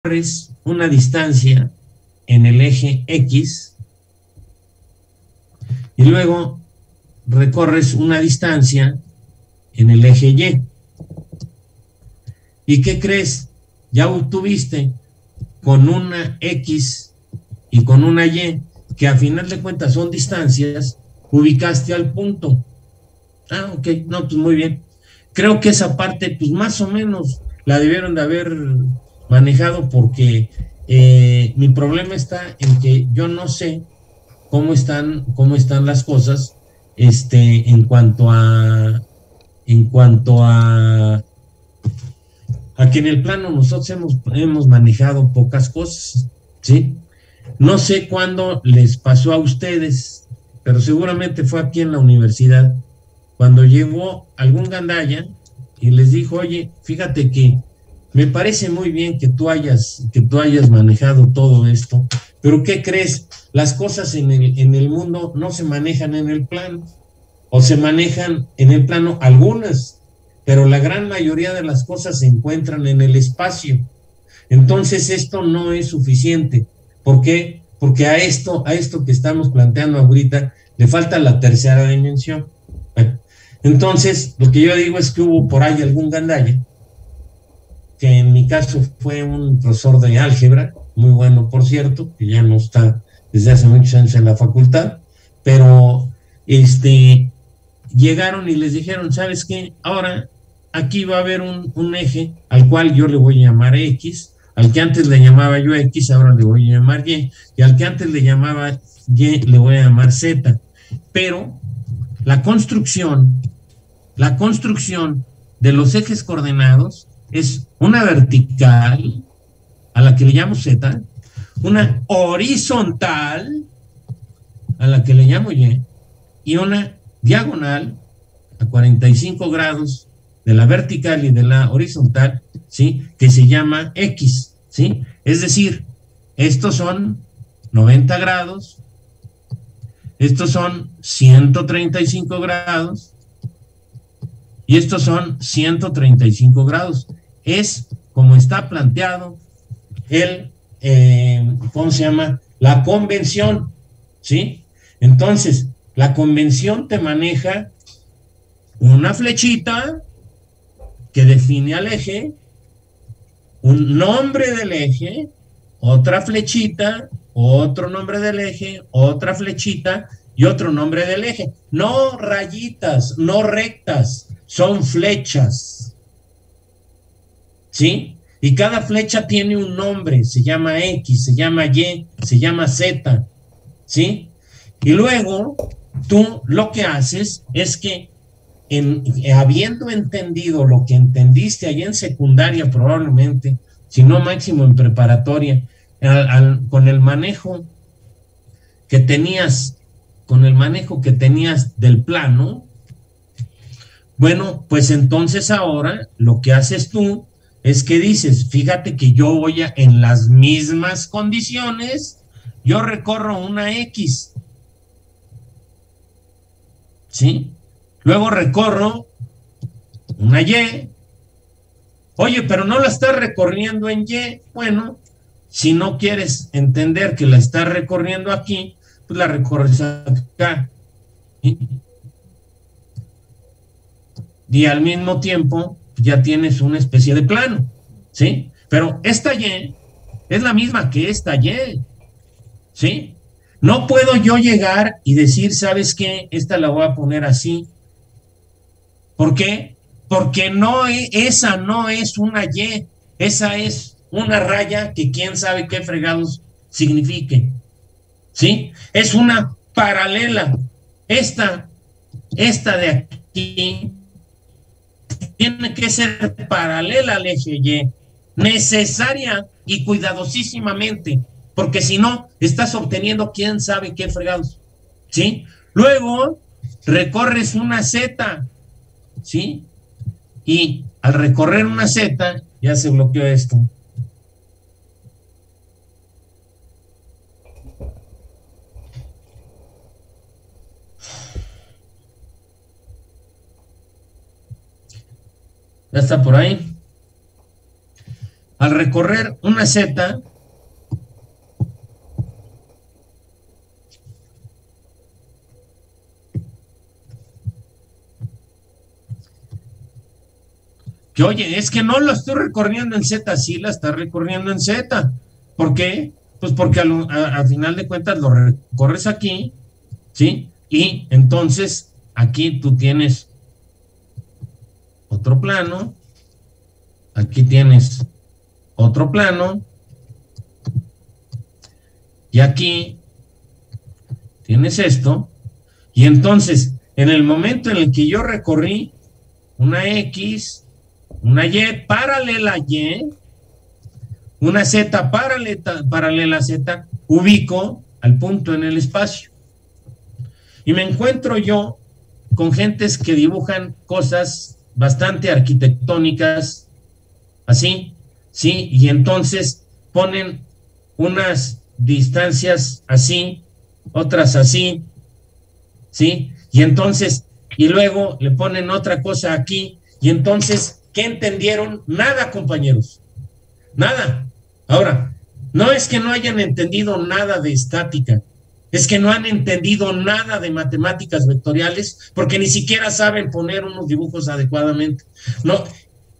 recorres una distancia en el eje X y luego recorres una distancia en el eje Y. ¿Y qué crees? Ya obtuviste con una X y con una Y, que a final de cuentas son distancias, ubicaste al punto. Ah, ok, no, pues muy bien. Creo que esa parte, pues más o menos la debieron de haber manejado porque mi problema está en que yo no sé cómo están las cosas en cuanto a que en el plano nosotros hemos manejado pocas cosas, ¿sí? No sé cuándo les pasó a ustedes, pero seguramente fue aquí en la universidad, cuando llegó algún gandaya y les dijo, oye, fíjate que me parece muy bien que tú hayas manejado todo esto, pero ¿qué crees? Las cosas en el mundo no se manejan en el plano, o se manejan en el plano algunas, pero la gran mayoría de las cosas se encuentran en el espacio. Entonces esto no es suficiente. ¿Por qué? Porque a esto que estamos planteando ahorita, le falta la tercera dimensión. Bueno, entonces, lo que yo digo es que hubo por ahí algún gandaya, que en mi caso fue un profesor de álgebra, muy bueno por cierto, que ya no está desde hace muchos años en la facultad, pero llegaron y les dijeron, ¿sabes qué? Ahora aquí va a haber un eje al cual yo le voy a llamar X, al que antes le llamaba yo X, ahora le voy a llamar y al que antes le llamaba Y le voy a llamar Z. Pero la construcción, la construcción de los ejes coordenados es una vertical, a la que le llamo Z, una horizontal, a la que le llamo y una diagonal a 45 grados de la vertical y de la horizontal, ¿sí? Que se llama X, ¿sí? Es decir, estos son 90 grados, estos son 135 grados y estos son 135 grados. Es como está planteado ¿cómo se llama? La convención, ¿sí? Entonces, la convención te maneja una flechita que define al eje, un nombre del eje, otra flechita, otro nombre del eje, otra flechita y otro nombre del eje. No rayitas, no rectas, son flechas, ¿sí? Y cada flecha tiene un nombre, se llama X, se llama Y, se llama Z, ¿sí? Y luego tú lo que haces es que habiendo entendido lo que entendiste allá en secundaria probablemente, si no máximo en preparatoria, con el manejo que tenías, con el manejo que tenías del plano, bueno, pues entonces ahora lo que haces tú es que dices, fíjate que yo voy en las mismas condiciones, yo recorro una X, ¿sí? Luego recorro una Y. Oye, pero no la estás recorriendo en Y. Bueno, si no quieres entender que la estás recorriendo aquí, pues la recorres acá. Y al mismo tiempo ya tienes una especie de plano, ¿sí? Pero esta Y es la misma que esta Y, ¿sí? No puedo yo llegar y decir, ¿sabes qué? Esta la voy a poner así. ¿Por qué? Porque esa no es una Y, esa es una raya que quién sabe qué fregados signifique, ¿sí? Es una paralela. Esta, esta de aquí tiene que ser paralela al eje Y, necesaria y cuidadosísimamente, porque si no, estás obteniendo quién sabe qué fregados, ¿sí? Luego recorres una Z, ¿sí? Y al recorrer una Z, ya se bloqueó esto. ¿Ya está por ahí? al recorrer una Z, que oye, es que no lo estoy recorriendo en Z, sí la está recorriendo en Z. ¿Por qué? Pues porque al final de cuentas lo recorres aquí, ¿sí? Y entonces aquí tú tienes otro plano, aquí tienes otro plano, y aquí tienes esto, y entonces en el momento en el que yo recorrí una X, una Y paralela a Y, una Z paralela a Z, ubico al punto en el espacio. Y me encuentro yo con gentes que dibujan cosas bastante arquitectónicas, así, ¿sí? Y entonces ponen unas distancias así, otras así, ¿sí? Y entonces, y luego le ponen otra cosa aquí, y entonces, ¿qué entendieron? Nada, compañeros, nada. Ahora, no es que no hayan entendido nada de estática, es que no han entendido nada de matemáticas vectoriales porque ni siquiera saben poner unos dibujos adecuadamente. No,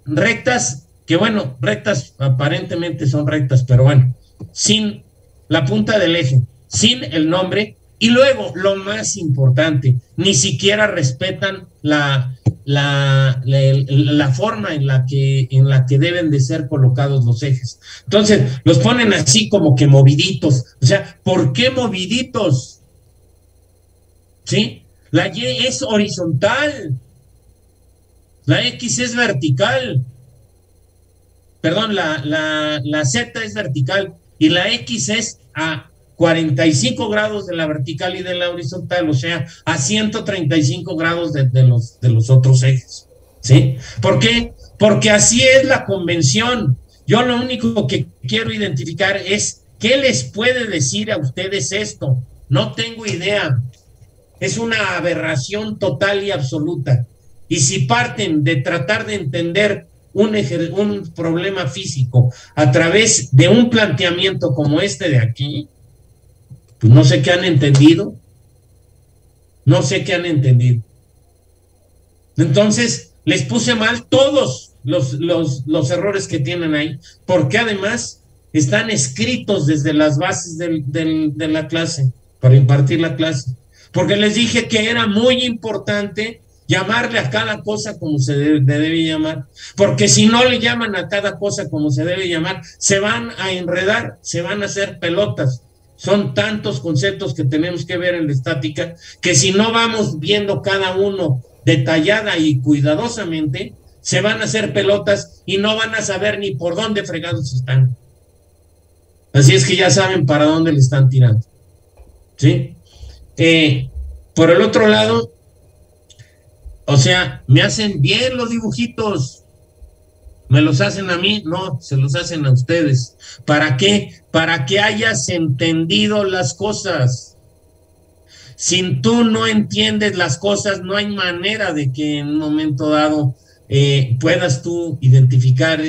rectas, que bueno, rectas aparentemente son rectas, pero bueno, sin la punta del eje, sin el nombre, y luego, lo más importante, ni siquiera respetan la forma en la que deben de ser colocados los ejes. Entonces, los ponen así como que moviditos. O sea, ¿por qué moviditos? ¿Sí? La Y es horizontal, la X es vertical, perdón, la Z es vertical y la X es a 45 grados de la vertical y de la horizontal, o sea, a 135 grados de los otros ejes. ¿Sí? ¿Por qué? Porque así es la convención. Yo lo único que quiero identificar es qué les puede decir a ustedes esto. No tengo idea. Es una aberración total y absoluta. Y si parten de tratar de entender un problema físico a través de un planteamiento como este de aquí, pues no sé qué han entendido. No sé qué han entendido. Entonces, les puse mal todos los errores que tienen ahí, porque además están escritos desde las bases de la clase, para impartir la clase. Porque les dije que era muy importante llamarle a cada cosa como se debe llamar, porque si no le llaman a cada cosa como se debe llamar, se van a enredar, se van a hacer pelotas. Son tantos conceptos que tenemos que ver en la estática, que si no vamos viendo cada uno detallada y cuidadosamente, se van a hacer pelotas y no van a saber ni por dónde fregados están. Así es que ya saben para dónde le están tirando. ¿Sí? Por el otro lado, o sea, me hacen bien los dibujitos. ¿Me los hacen a mí? No, se los hacen a ustedes. ¿Para qué? Para que hayas entendido las cosas. Si tú no entiendes las cosas, no hay manera de que en un momento dado puedas tú identificar,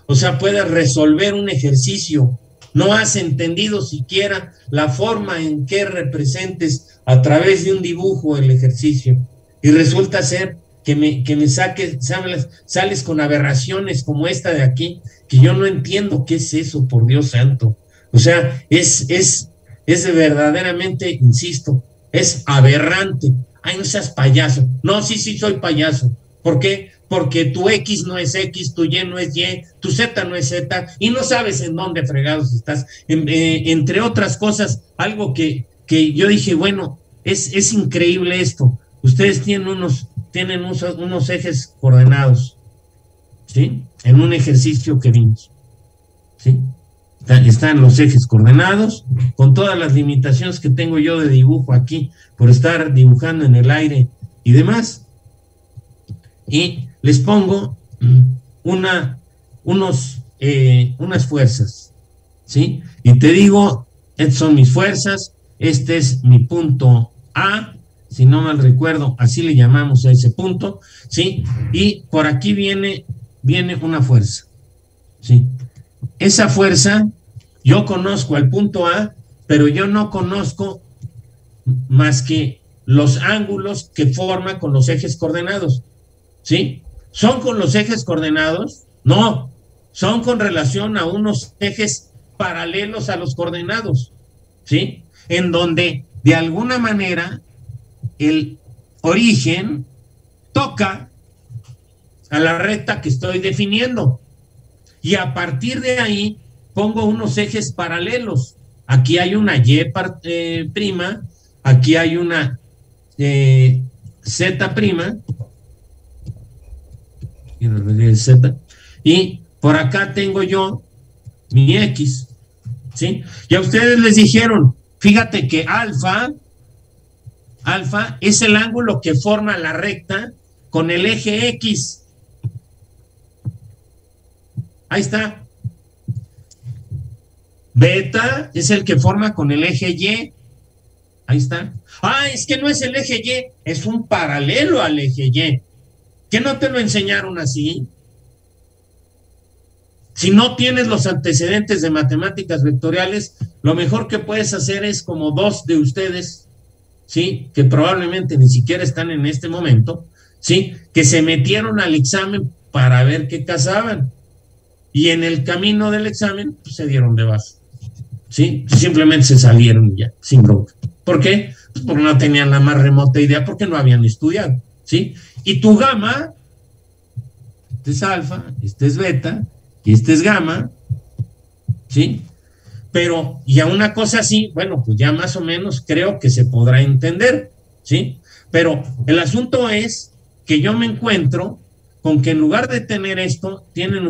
o sea, puedas resolver un ejercicio. No has entendido siquiera la forma en que representes a través de un dibujo el ejercicio. Y resulta ser que me sales con aberraciones como esta de aquí, que yo no entiendo qué es eso, por Dios santo. O sea, es verdaderamente, insisto, es aberrante. Ay, no seas payaso. No, sí, soy payaso. ¿Por qué? Porque tu X no es X, tu Y no es Y, tu Z no es Z, y no sabes en dónde fregados estás. Entre otras cosas, algo que yo dije, bueno, es increíble esto. Ustedes tienen unos ejes coordenados, ¿sí? En un ejercicio que vimos, ¿sí? Están los ejes coordenados, con todas las limitaciones que tengo yo de dibujo aquí, por estar dibujando en el aire y demás, y les pongo unas fuerzas, ¿sí? Y te digo, estas son mis fuerzas, este es mi punto A, si no mal recuerdo, así le llamamos a ese punto, ¿sí? Y por aquí viene viene una fuerza, ¿sí? Esa fuerza, yo conozco al punto A, pero yo no conozco más que los ángulos que forma con los ejes coordenados, ¿sí? ¿Son con los ejes coordenados? No, son con relación a unos ejes paralelos a los coordenados, ¿sí? En donde, de alguna manera, el origen toca a la recta que estoy definiendo. Y a partir de ahí, pongo unos ejes paralelos. Aquí hay una Y prima, aquí hay una Z prima, Z, y por acá tengo yo mi X, ¿sí? Y a ustedes les dijeron, fíjate que alfa es el ángulo que forma la recta con el eje X. Ahí está. Beta es el que forma con el eje Y. Ahí está. Ah, es que no es el eje Y, es un paralelo al eje Y. ¿Que no te lo enseñaron así? Si no tienes los antecedentes de matemáticas vectoriales, lo mejor que puedes hacer es como dos de ustedes, ¿sí? Que probablemente ni siquiera están en este momento, ¿sí? Que se metieron al examen para ver qué cazaban. Y en el camino del examen, pues, se dieron de baja, ¿sí? Simplemente se salieron ya, sin bronca. ¿Por qué? Pues porque no tenían la más remota idea, porque no habían estudiado, ¿sí? Y tu gamma, este es alfa, este es beta, y este es gamma, ¿sí? Pero, y a una cosa así, bueno, pues ya más o menos creo que se podrá entender, ¿sí? Pero el asunto es que yo me encuentro con que en lugar de tener esto, tenían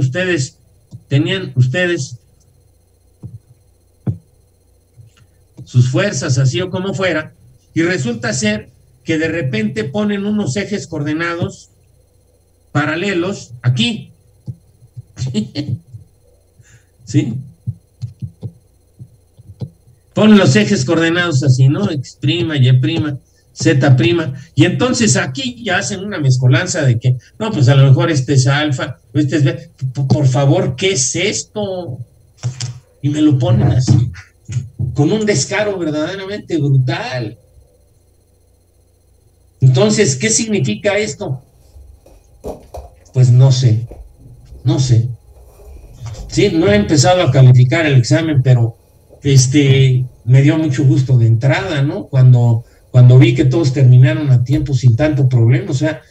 ustedes sus fuerzas, así o como fuera, y resulta ser que de repente ponen unos ejes coordenados paralelos aquí. ¿Sí? Ponen los ejes coordenados así, ¿no? X', Y', Z', y entonces aquí ya hacen una mezcolanza de que, no, pues a lo mejor este es alfa, este es beta. Por favor, ¿qué es esto? Y me lo ponen así, con un descaro verdaderamente brutal. Entonces, ¿qué significa esto? Pues no sé. Sí, no he empezado a calificar el examen, pero me dio mucho gusto de entrada, ¿no? Cuando vi que todos terminaron a tiempo sin tanto problema, o sea,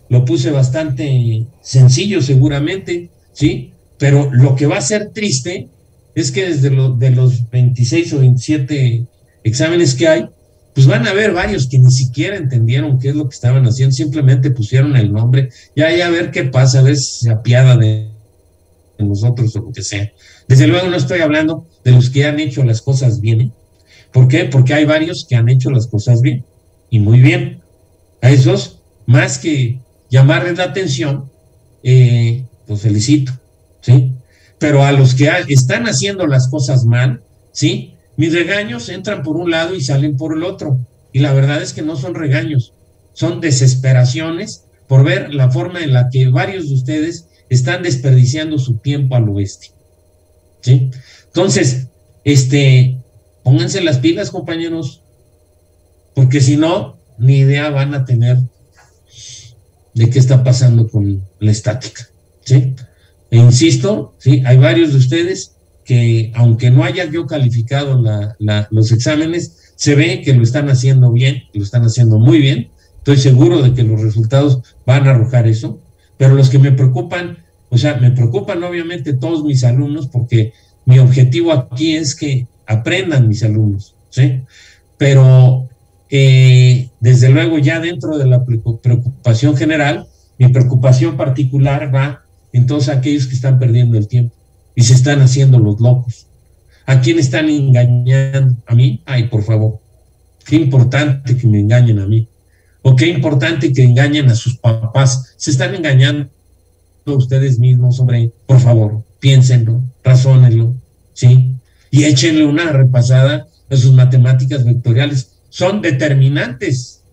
lo puse bastante sencillo seguramente, ¿sí? Pero lo que va a ser triste es que desde de los 26 o 27 exámenes que hay, pues van a haber varios que ni siquiera entendieron qué es lo que estaban haciendo, simplemente pusieron el nombre, ya a ver qué pasa, a ver si se apiada de nosotros o lo que sea. Desde luego no estoy hablando de los que han hecho las cosas bien, ¿eh? ¿Por qué? Porque hay varios que han hecho las cosas bien, y muy bien. A esos, más que llamarles la atención, los felicito, ¿sí? Pero a los que están haciendo las cosas mal, ¿sí? Mis regaños entran por un lado y salen por el otro. Y la verdad es que no son regaños, son desesperaciones por ver la forma en la que varios de ustedes están desperdiciando su tiempo al oeste, ¿sí? Entonces, pónganse las pilas, compañeros, porque si no, ni idea van a tener de qué está pasando con la estática, ¿sí? E insisto, ¿sí? Hay varios de ustedes que, aunque no haya yo calificado los exámenes, se ve que lo están haciendo bien, lo están haciendo muy bien. Estoy seguro de que los resultados van a arrojar eso, pero los que me preocupan, o sea, me preocupan obviamente todos mis alumnos, porque mi objetivo aquí es que aprendan mis alumnos, ¿sí? Pero desde luego ya dentro de la preocupación general, mi preocupación particular va en todos aquellos que están perdiendo el tiempo y se están haciendo los locos. ¿A quién están engañando? ¿A mí? Ay, por favor, qué importante que me engañen a mí, o qué importante que engañen a sus papás. Se están engañando a ustedes mismos, hombre. Por favor, piénsenlo, razónenlo, ¿sí? Y échenle una repasada a sus matemáticas vectoriales. Son determinantes.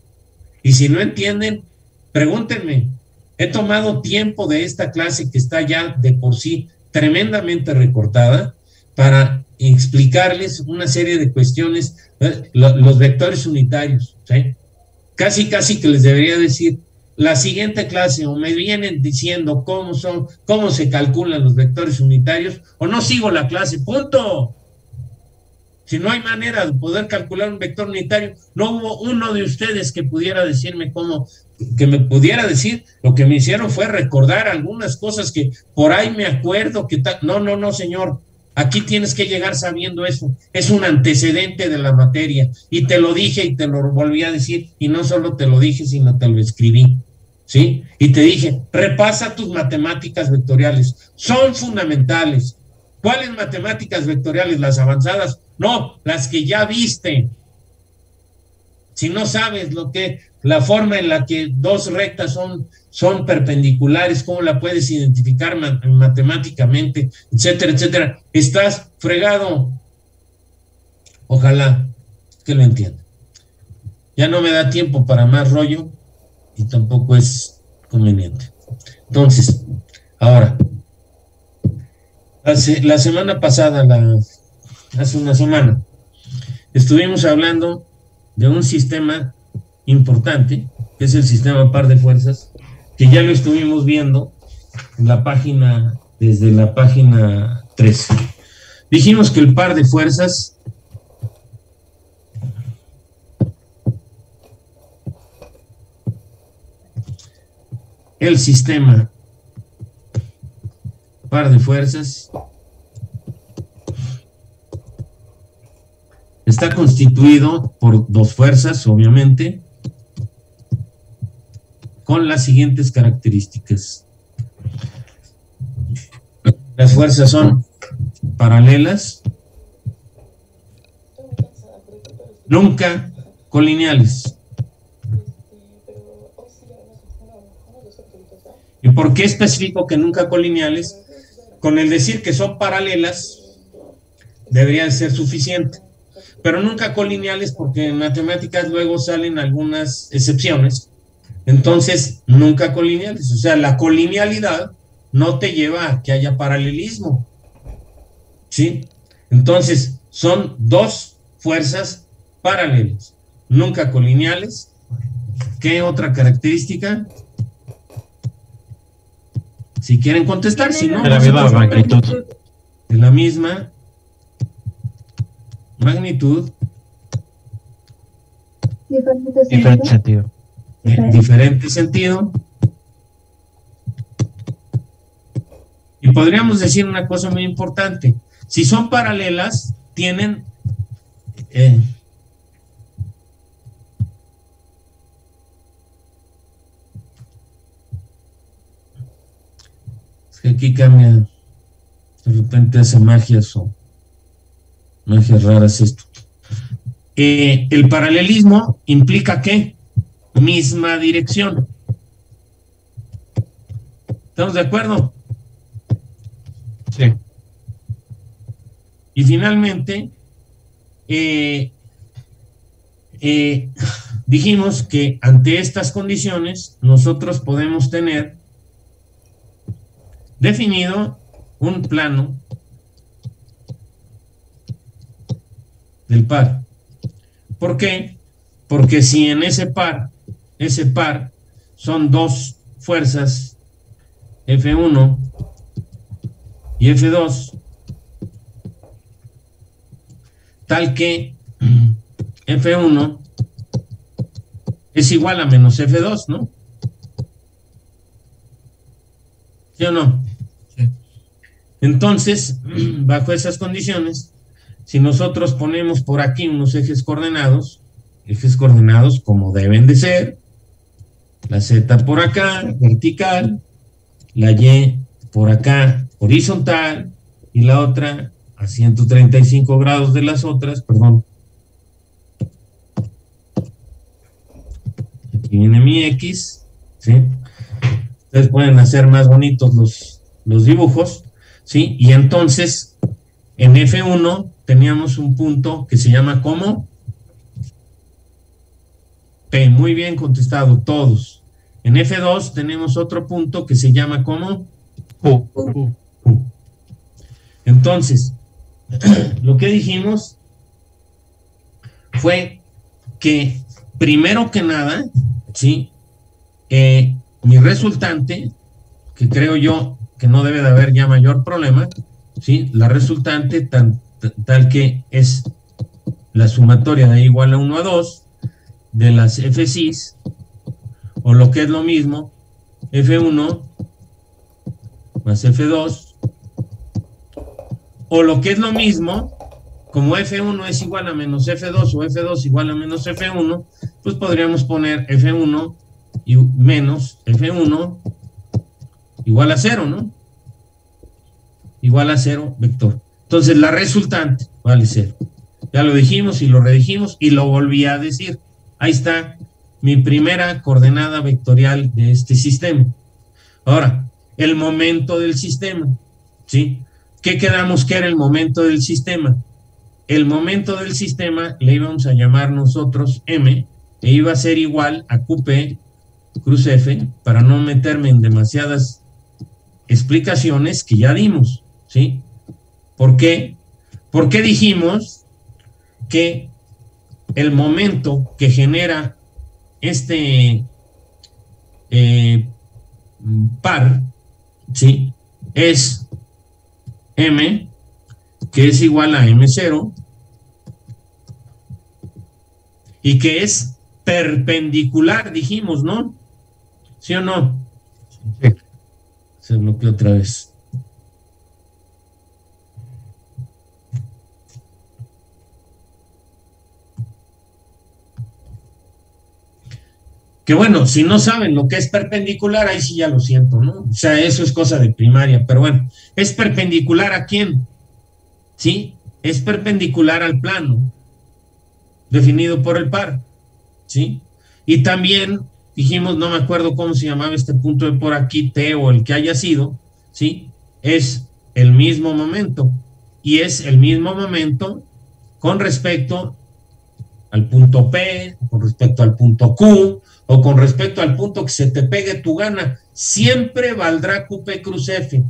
Y si no entienden, pregúntenme. He tomado tiempo de esta clase que está ya de por sí tremendamente recortada para explicarles una serie de cuestiones, los vectores unitarios, ¿sí? Casi que les debería decir la siguiente clase, o me vienen diciendo cómo se calculan los vectores unitarios, o no sigo la clase, punto. Si no hay manera de poder calcular un vector unitario, no hubo uno de ustedes que pudiera decirme cómo, que me pudiera decir. Lo que me hicieron fue recordar algunas cosas que por ahí me acuerdo que no, señor. Aquí tienes que llegar sabiendo eso. Es un antecedente de la materia. Y te lo dije y te lo volví a decir. Y no solo te lo dije, sino te lo escribí. ¿Sí? Y te dije, repasa tus matemáticas vectoriales. Son fundamentales. ¿Cuáles matemáticas vectoriales? ¿Las avanzadas? No, las que ya viste. Si no sabes la forma en la que dos rectas son perpendiculares, cómo la puedes identificar matemáticamente, etcétera, etcétera, estás fregado. Ojalá que lo entienda. Ya no me da tiempo para más rollo y tampoco es conveniente. Entonces, ahora, la semana pasada, hace una semana, estuvimos hablando de un sistema importante, que es el sistema par de fuerzas, que ya lo estuvimos viendo en la página, desde la página 3. Dijimos que el par de fuerzas el sistema par de fuerzas está constituido por dos fuerzas, obviamente, con las siguientes características. Las fuerzas son paralelas, nunca colineales. ¿Y por qué especifico que nunca colineales? Con el decir que son paralelas, debería ser suficiente. Pero nunca colineales, porque en matemáticas luego salen algunas excepciones. Entonces, nunca colineales. O sea, la colinealidad no te lleva a que haya paralelismo. ¿Sí? Entonces, son dos fuerzas paralelas, nunca colineales. ¿Qué otra característica? Si quieren contestar, si no, de la misma magnitud. De la misma magnitud. Diferente sentido. Diferente sentido. Y podríamos decir una cosa muy importante. Si son paralelas, tienen es que aquí cambia, de repente hace magias raras esto. El paralelismo implica ¿qué? Misma dirección. ¿Estamos de acuerdo? Sí. Y finalmente, dijimos que ante estas condiciones nosotros podemos tener definido un plano del par. ¿Por qué? Porque si en ese par son dos fuerzas, F1 y F2, tal que F1 es igual a menos F2, ¿no? ¿Sí o no? Sí. Entonces, bajo esas condiciones, si nosotros ponemos por aquí unos ejes coordenados como deben de ser, la Z por acá, vertical, la Y por acá, horizontal, y la otra a 135 grados de las otras, perdón. Aquí viene mi X, ¿sí? Ustedes pueden hacer más bonitos los dibujos, ¿sí? Y entonces, en F1 teníamos un punto que se llama ¿cómo? P, muy bien contestado, todos. En F2 tenemos otro punto que se llama ¿cómo? Q. Entonces, lo que dijimos fue que primero que nada, ¿sí? Mi resultante, que creo yo que no debe de haber ya mayor problema, ¿sí? La resultante tal que es la sumatoria de igual a 1 a 2 de las FCs, o lo que es lo mismo, F1 más F2, o lo que es lo mismo, como F1 es igual a menos F2 o F2 igual a menos F1, pues podríamos poner F1 y menos F1 igual a 0, ¿no? Igual a 0 vector. Entonces la resultante vale 0. Ya lo dijimos y lo redijimos y lo volví a decir. Ahí está mi primera coordenada vectorial de este sistema. Ahora, el momento del sistema, ¿sí? ¿Qué quedamos que era el momento del sistema? El momento del sistema le íbamos a llamar nosotros M e iba a ser igual a QP cruz F, para no meterme en demasiadas explicaciones que ya dimos, ¿sí? ¿Por qué? Porque dijimos que el momento que genera este par, ¿sí? Es M, que es igual a M0, y que es perpendicular, dijimos, ¿no? ¿Sí o no? Sí. Se bloqueó otra vez. Que bueno, si no saben lo que es perpendicular, ahí sí ya lo siento, ¿no? O sea, eso es cosa de primaria, pero bueno, ¿es perpendicular a quién? ¿Sí? Es perpendicular al plano definido por el par, ¿sí? Y también dijimos, no me acuerdo cómo se llamaba este punto de por aquí, T o el que haya sido, ¿sí? Es el mismo momento, y es el mismo momento con respecto al punto P, con respecto al punto Q, o con respecto al punto que se te pegue tu gana. Siempre valdrá QP cruz F,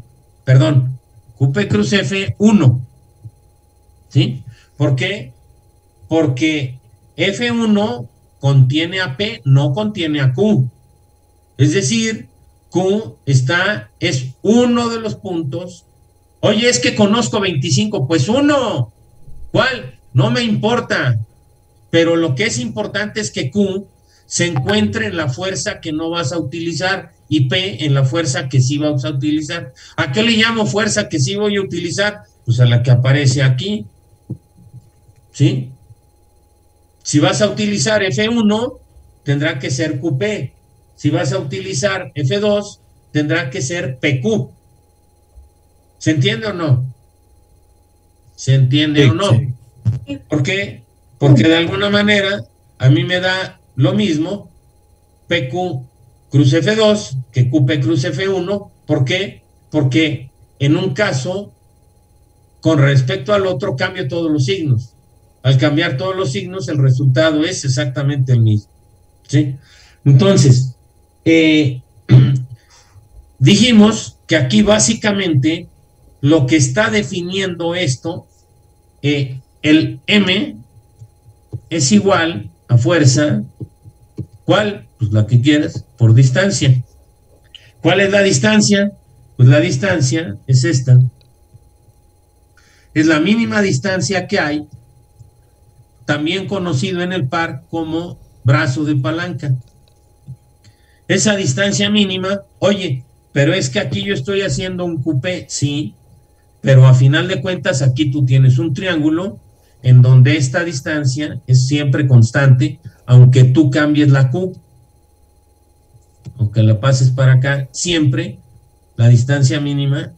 perdón, QP cruz F 1, ¿sí? ¿Por qué? Porque F1 contiene a P, no contiene a Q. Es decir, Q es uno de los puntos. Oye, es que conozco 25, pues uno. ¿Cuál? No me importa. Pero lo que es importante es que Q se encuentre en la fuerza que no vas a utilizar y P en la fuerza que sí vas a utilizar. ¿A qué le llamo fuerza que sí voy a utilizar? Pues a la que aparece aquí, ¿sí? Si vas a utilizar F1, tendrá que ser QP. Si vas a utilizar F2, tendrá que ser PQ. ¿Se entiende o no? ¿Se entiende o no? Sí. ¿Por qué? Porque de alguna manera a mí me da lo mismo PQ cruz F2 que QP cruz F1. ¿Por qué? Porque en un caso, con respecto al otro, cambio todos los signos. Al cambiar todos los signos, el resultado es exactamente el mismo, ¿sí? Entonces, dijimos que aquí básicamente lo que está definiendo esto, el M es igual a fuerza, ¿cuál? Pues la que quieras, por distancia. ¿Cuál es la distancia? Pues la distancia es esta. Es la mínima distancia que hay, también conocido en el par como brazo de palanca. Esa distancia mínima, oye, pero es que aquí yo estoy haciendo un QP, sí, pero a final de cuentas aquí tú tienes un triángulo en donde esta distancia es siempre constante, aunque tú cambies la Q, aunque la pases para acá, siempre la distancia mínima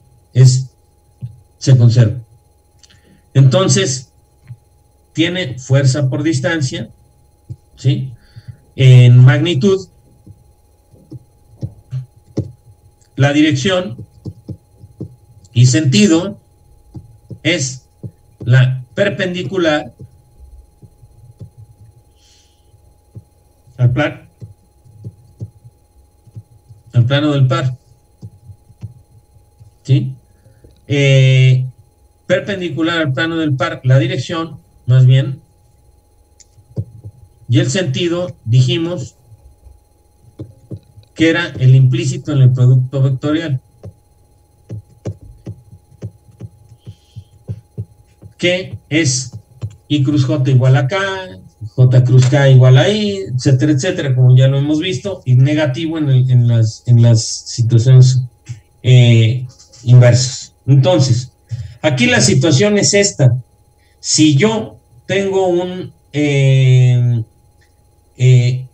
se conserva. Entonces, tiene fuerza por distancia, ¿sí? En magnitud, la dirección y sentido es la perpendicular al plan al plano del par. ¿Sí? Perpendicular al plano del par, la dirección, más bien, y el sentido, dijimos que era el implícito en el producto vectorial, que es I cruz J igual a K, J cruz K igual a I, etcétera, etcétera, como ya lo hemos visto, y negativo en las situaciones inversas. Entonces, aquí la situación es esta. Si yo tengo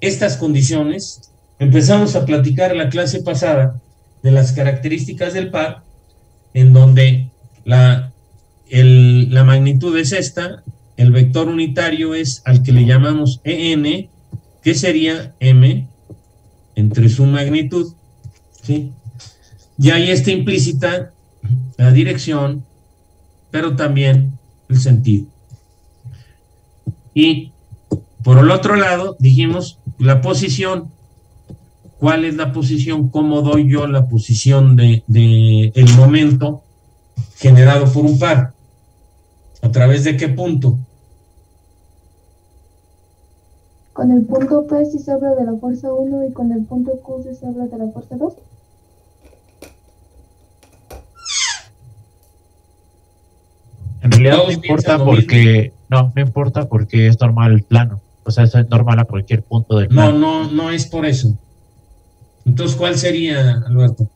estas condiciones, empezamos a platicar en la clase pasada de las características del par, en donde la magnitud es esta, el vector unitario es al que le llamamos EN, que sería M entre su magnitud, ¿sí? Y ahí está implícita la dirección, pero también el sentido. Y por el otro lado, dijimos la posición. ¿Cuál es la posición? ¿Cómo doy yo la posición de el momento generado por un par? ¿A través de qué punto? Con el punto P sí se habla de la fuerza 1 y con el punto Q sí se habla de la fuerza 2. En realidad no importa porque no importa porque es normal el plano. O sea, es normal a cualquier punto del plano. No es por eso. Entonces, ¿cuál sería, Alberto?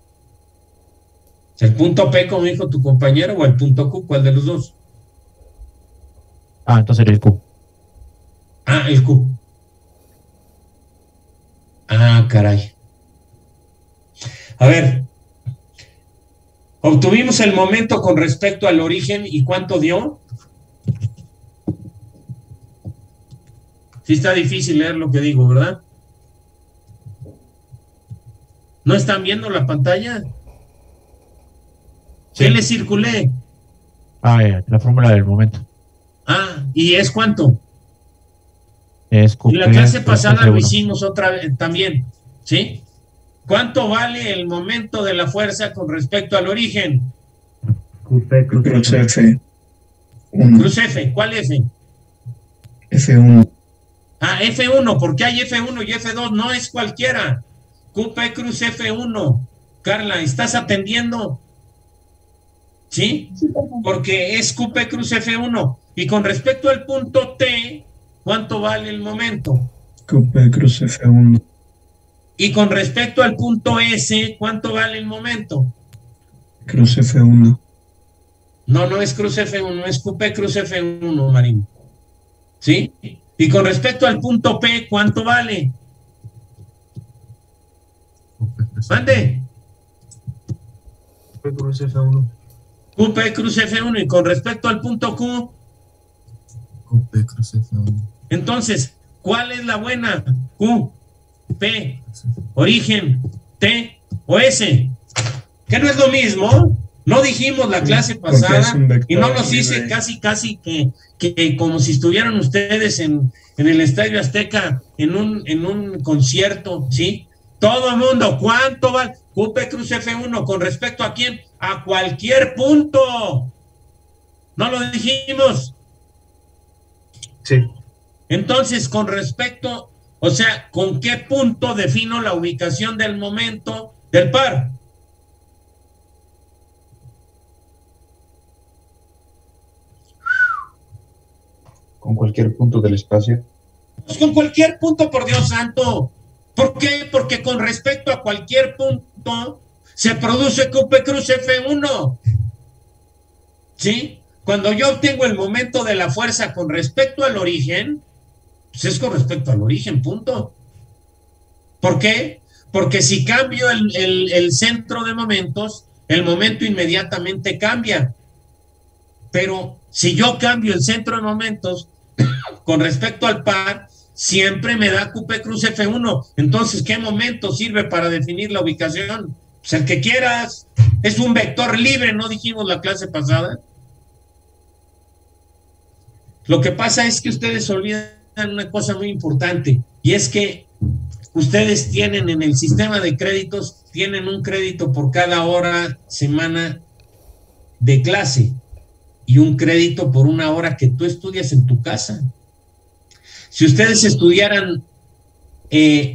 ¿El punto P, como dijo tu compañero, o el punto Q? ¿Cuál de los dos? Entonces el Q. El Q. Caray. A ver, obtuvimos el momento con respecto al origen, ¿y cuánto dio? Sí está difícil leer lo que digo, ¿verdad? ¿No están viendo la pantalla? Sí. ¿Qué le circulé? La fórmula del momento. ¿Y es cuánto? Es Q. En la clase pasada lo hicimos otra vez también, ¿sí? ¿Cuánto vale el momento de la fuerza con respecto al origen? Cruz F. Cruz F, ¿cuál F? F1. F1, porque hay F1 y F2, no es cualquiera. QP cruz F1. Carla, ¿estás atendiendo? ¿Sí? Porque es QP cruz F1. Y con respecto al punto T, ¿cuánto vale el momento? QP cruz F1. Y con respecto al punto S, ¿cuánto vale el momento? Cruz F1. No es cruz F1, es QP cruz F1, Marín. ¿Sí? Y con respecto al punto P, ¿cuánto vale? Mande. QP cruz F1. QP cruz F1. Y con respecto al punto Q, QP cruz F1. Entonces, ¿cuál es la buena? Q, P, origen, T o S. ¿Que no es lo mismo? No dijimos la clase pasada y no nos dice casi que como si estuvieran ustedes en el Estadio Azteca en un concierto, ¿sí? Todo el mundo, ¿cuánto vale? QP cruz F1, ¿con respecto a quién? A cualquier punto. ¿No lo dijimos? Sí. Entonces, con respecto, o sea, ¿con qué punto defino la ubicación del momento del par? Con cualquier punto del espacio. Pues con cualquier punto, por Dios santo. ¿Por qué? Porque con respecto a cualquier punto se produce QP cruz F1. ¿Sí? Cuando yo obtengo el momento de la fuerza con respecto al origen, pues es con respecto al origen, punto. ¿Por qué? Porque si cambio el centro de momentos, el momento inmediatamente cambia. Pero si yo cambio el centro de momentos con respecto al par, siempre me da QP cruz F1. Entonces, ¿qué momento sirve para definir la ubicación? Pues el que quieras. Es un vector libre, ¿no dijimos la clase pasada? Lo que pasa es que ustedes olvidan una cosa muy importante, y es que ustedes tienen en el sistema de créditos, tienen un crédito por cada hora, semana de clase y un crédito por una hora que tú estudias en tu casa. Si ustedes estudiaran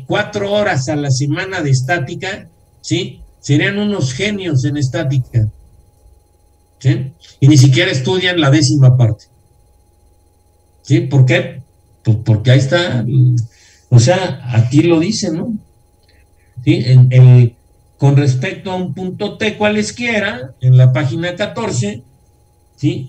4 horas a la semana de estática, ¿sí? Serían unos genios en estática, ¿sí? Y ni siquiera estudian la 10ª parte. ¿Sí? ¿Por qué? Pues porque ahí está, o sea, aquí lo dice, ¿no? ¿Sí? Con respecto a un punto T cualesquiera, en la página 14, ¿sí?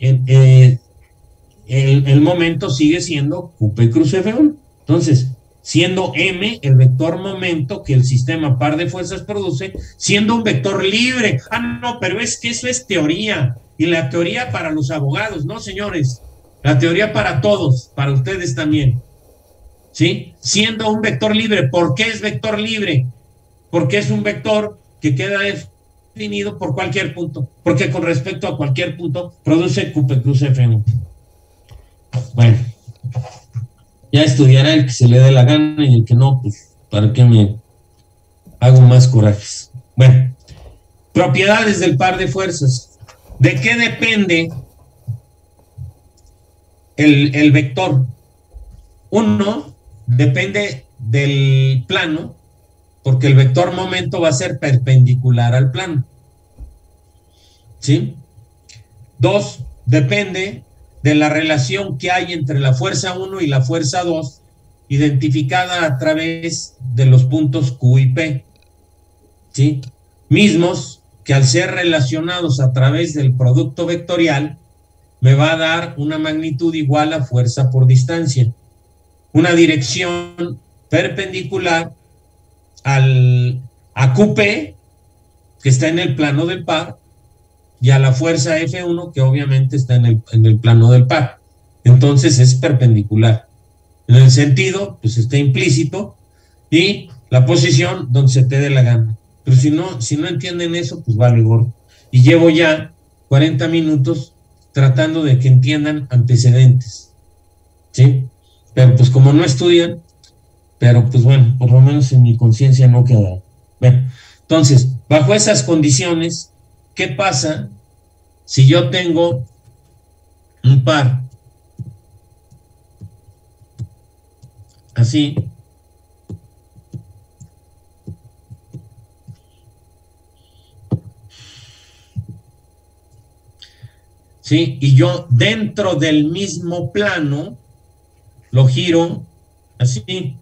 El momento sigue siendo QP cruz F1. Entonces, siendo M el vector momento que el sistema par de fuerzas produce, siendo un vector libre. Ah, no, pero es que eso es teoría. Y la teoría para los abogados, ¿no, señores? La teoría para todos, para ustedes también. ¿Sí? Siendo un vector libre. ¿Por qué es vector libre? Porque es un vector que queda definido por cualquier punto. Porque con respecto a cualquier punto produce QP cruz F1. Bueno, ya estudiará el que se le dé la gana y el que no, pues, ¿para qué me hago más corajes? Bueno, propiedades del par de fuerzas. ¿De qué depende el vector? Uno, depende del plano, porque el vector momento va a ser perpendicular al plano. ¿Sí? 2, depende de la relación que hay entre la fuerza 1 y la fuerza 2, identificada a través de los puntos Q y P. ¿Sí? Mismos que al ser relacionados a través del producto vectorial, me va a dar una magnitud igual a fuerza por distancia. Una dirección perpendicular a QP, que está en el plano del par, y a la fuerza F1, que obviamente está en el plano del par. Entonces es perpendicular. En el sentido, pues está implícito, y la posición donde se te dé la gana. Pero si no entienden eso, pues vale gordo. Y llevo ya 40 minutos tratando de que entiendan antecedentes. ¿Sí? Pero pues como no estudian, pero pues bueno, por lo menos en mi conciencia no queda. Bueno, entonces, bajo esas condiciones, ¿qué pasa si yo tengo un par así? ¿Sí? Y yo dentro del mismo plano lo giro así.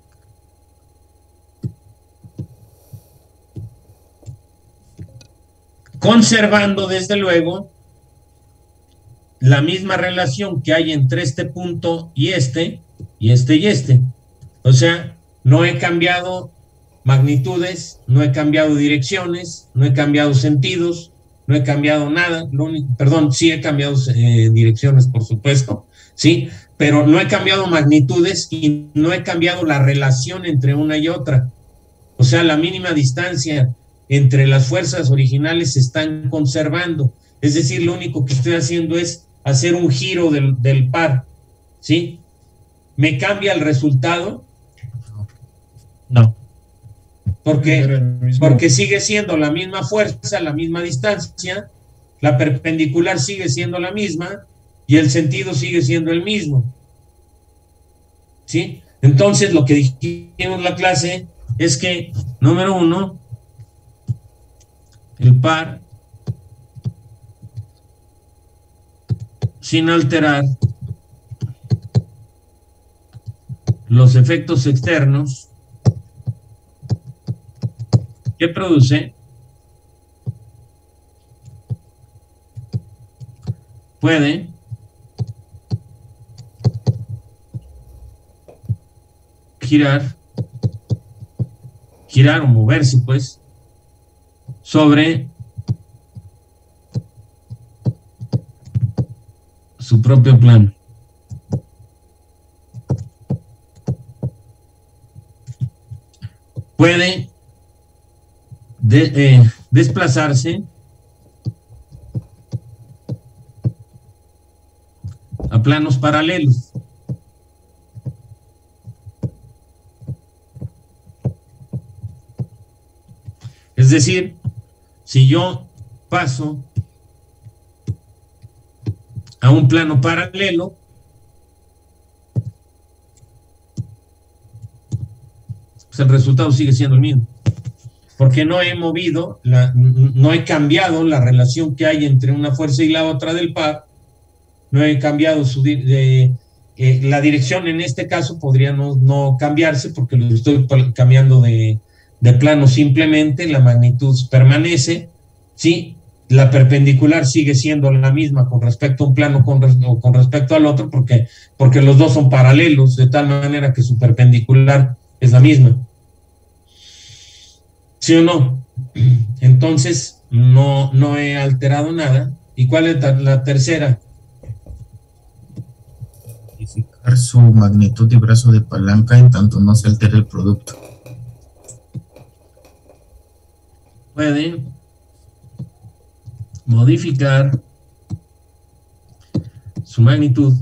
Conservando desde luego la misma relación que hay entre este punto y este, y este y este. O sea, no he cambiado magnitudes, no he cambiado direcciones, no he cambiado sentidos, no he cambiado nada. Perdón, sí he cambiado direcciones, por supuesto, sí, pero no he cambiado magnitudes y no he cambiado la relación entre una y otra. O sea, la mínima distancia entre las fuerzas originales se están conservando. Es decir, lo único que estoy haciendo es hacer un giro del par, ¿sí? ¿Me cambia el resultado? No. Porque sigue siendo la misma fuerza, la misma distancia, la perpendicular sigue siendo la misma y el sentido sigue siendo el mismo. ¿Sí? Entonces, lo que dijimos en la clase es que, número 1, el par, sin alterar los efectos externos que produce, puede girar o moverse, pues, sobre su propio plano. Puede desplazarse a planos paralelos. decir, si yo paso a un plano paralelo, pues el resultado sigue siendo el mismo, porque no he movido, no he cambiado la relación que hay entre una fuerza y la otra del par, no he cambiado la dirección. En este caso podría no cambiarse porque lo estoy cambiando de plano simplemente, la magnitud permanece, ¿sí? La perpendicular sigue siendo la misma con respecto a un plano o con respecto al otro, porque los dos son paralelos, de tal manera que su perpendicular es la misma. ¿Sí o no? Entonces, no he alterado nada. ¿Y cuál es la tercera? Modificar su magnitud y brazo de palanca en tanto no se altere el producto. Puede modificar su magnitud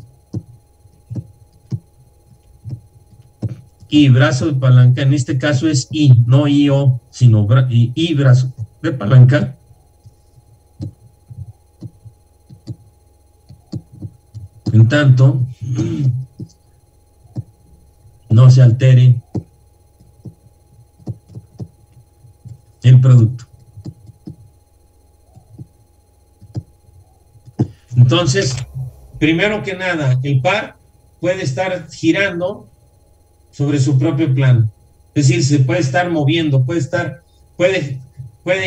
y brazo de palanca, en este caso es I, no I-O, sino I brazo de palanca, en tanto no se altere el producto. Entonces, primero que nada, el par puede estar girando sobre su propio plano, es decir, se puede estar moviendo, puede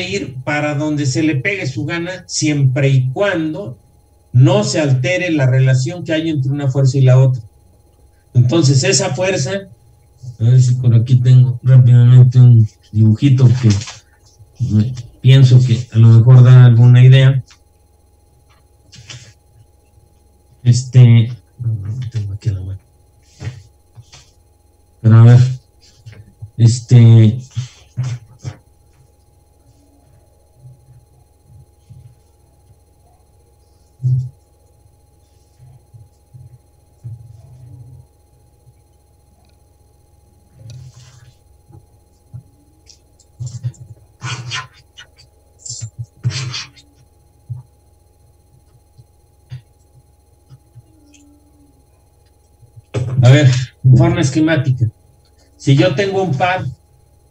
ir para donde se le pegue su gana, siempre y cuando no se altere la relación que hay entre una fuerza y la otra. Entonces, esa fuerza, a ver si por aquí tengo rápidamente un dibujito que pienso que a lo mejor da alguna idea. No tengo aquí la mano. Pero a ver, a ver, forma esquemática. Si yo tengo un par,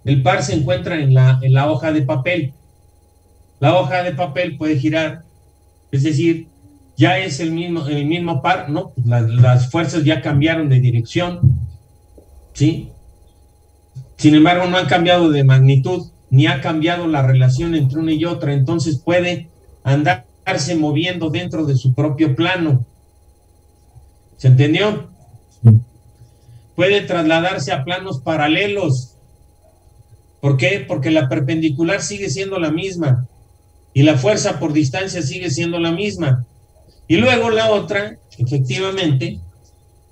el par se encuentra en la hoja de papel. La hoja de papel puede girar, es decir, ya es el mismo par, ¿no? Las fuerzas ya cambiaron de dirección, ¿sí? Sin embargo, no han cambiado de magnitud, ni ha cambiado la relación entre una y otra, entonces puede andarse moviendo dentro de su propio plano. ¿Se entendió? Puede trasladarse a planos paralelos. ¿Por qué? Porque la perpendicular sigue siendo la misma y la fuerza por distancia sigue siendo la misma. Y luego la otra, efectivamente,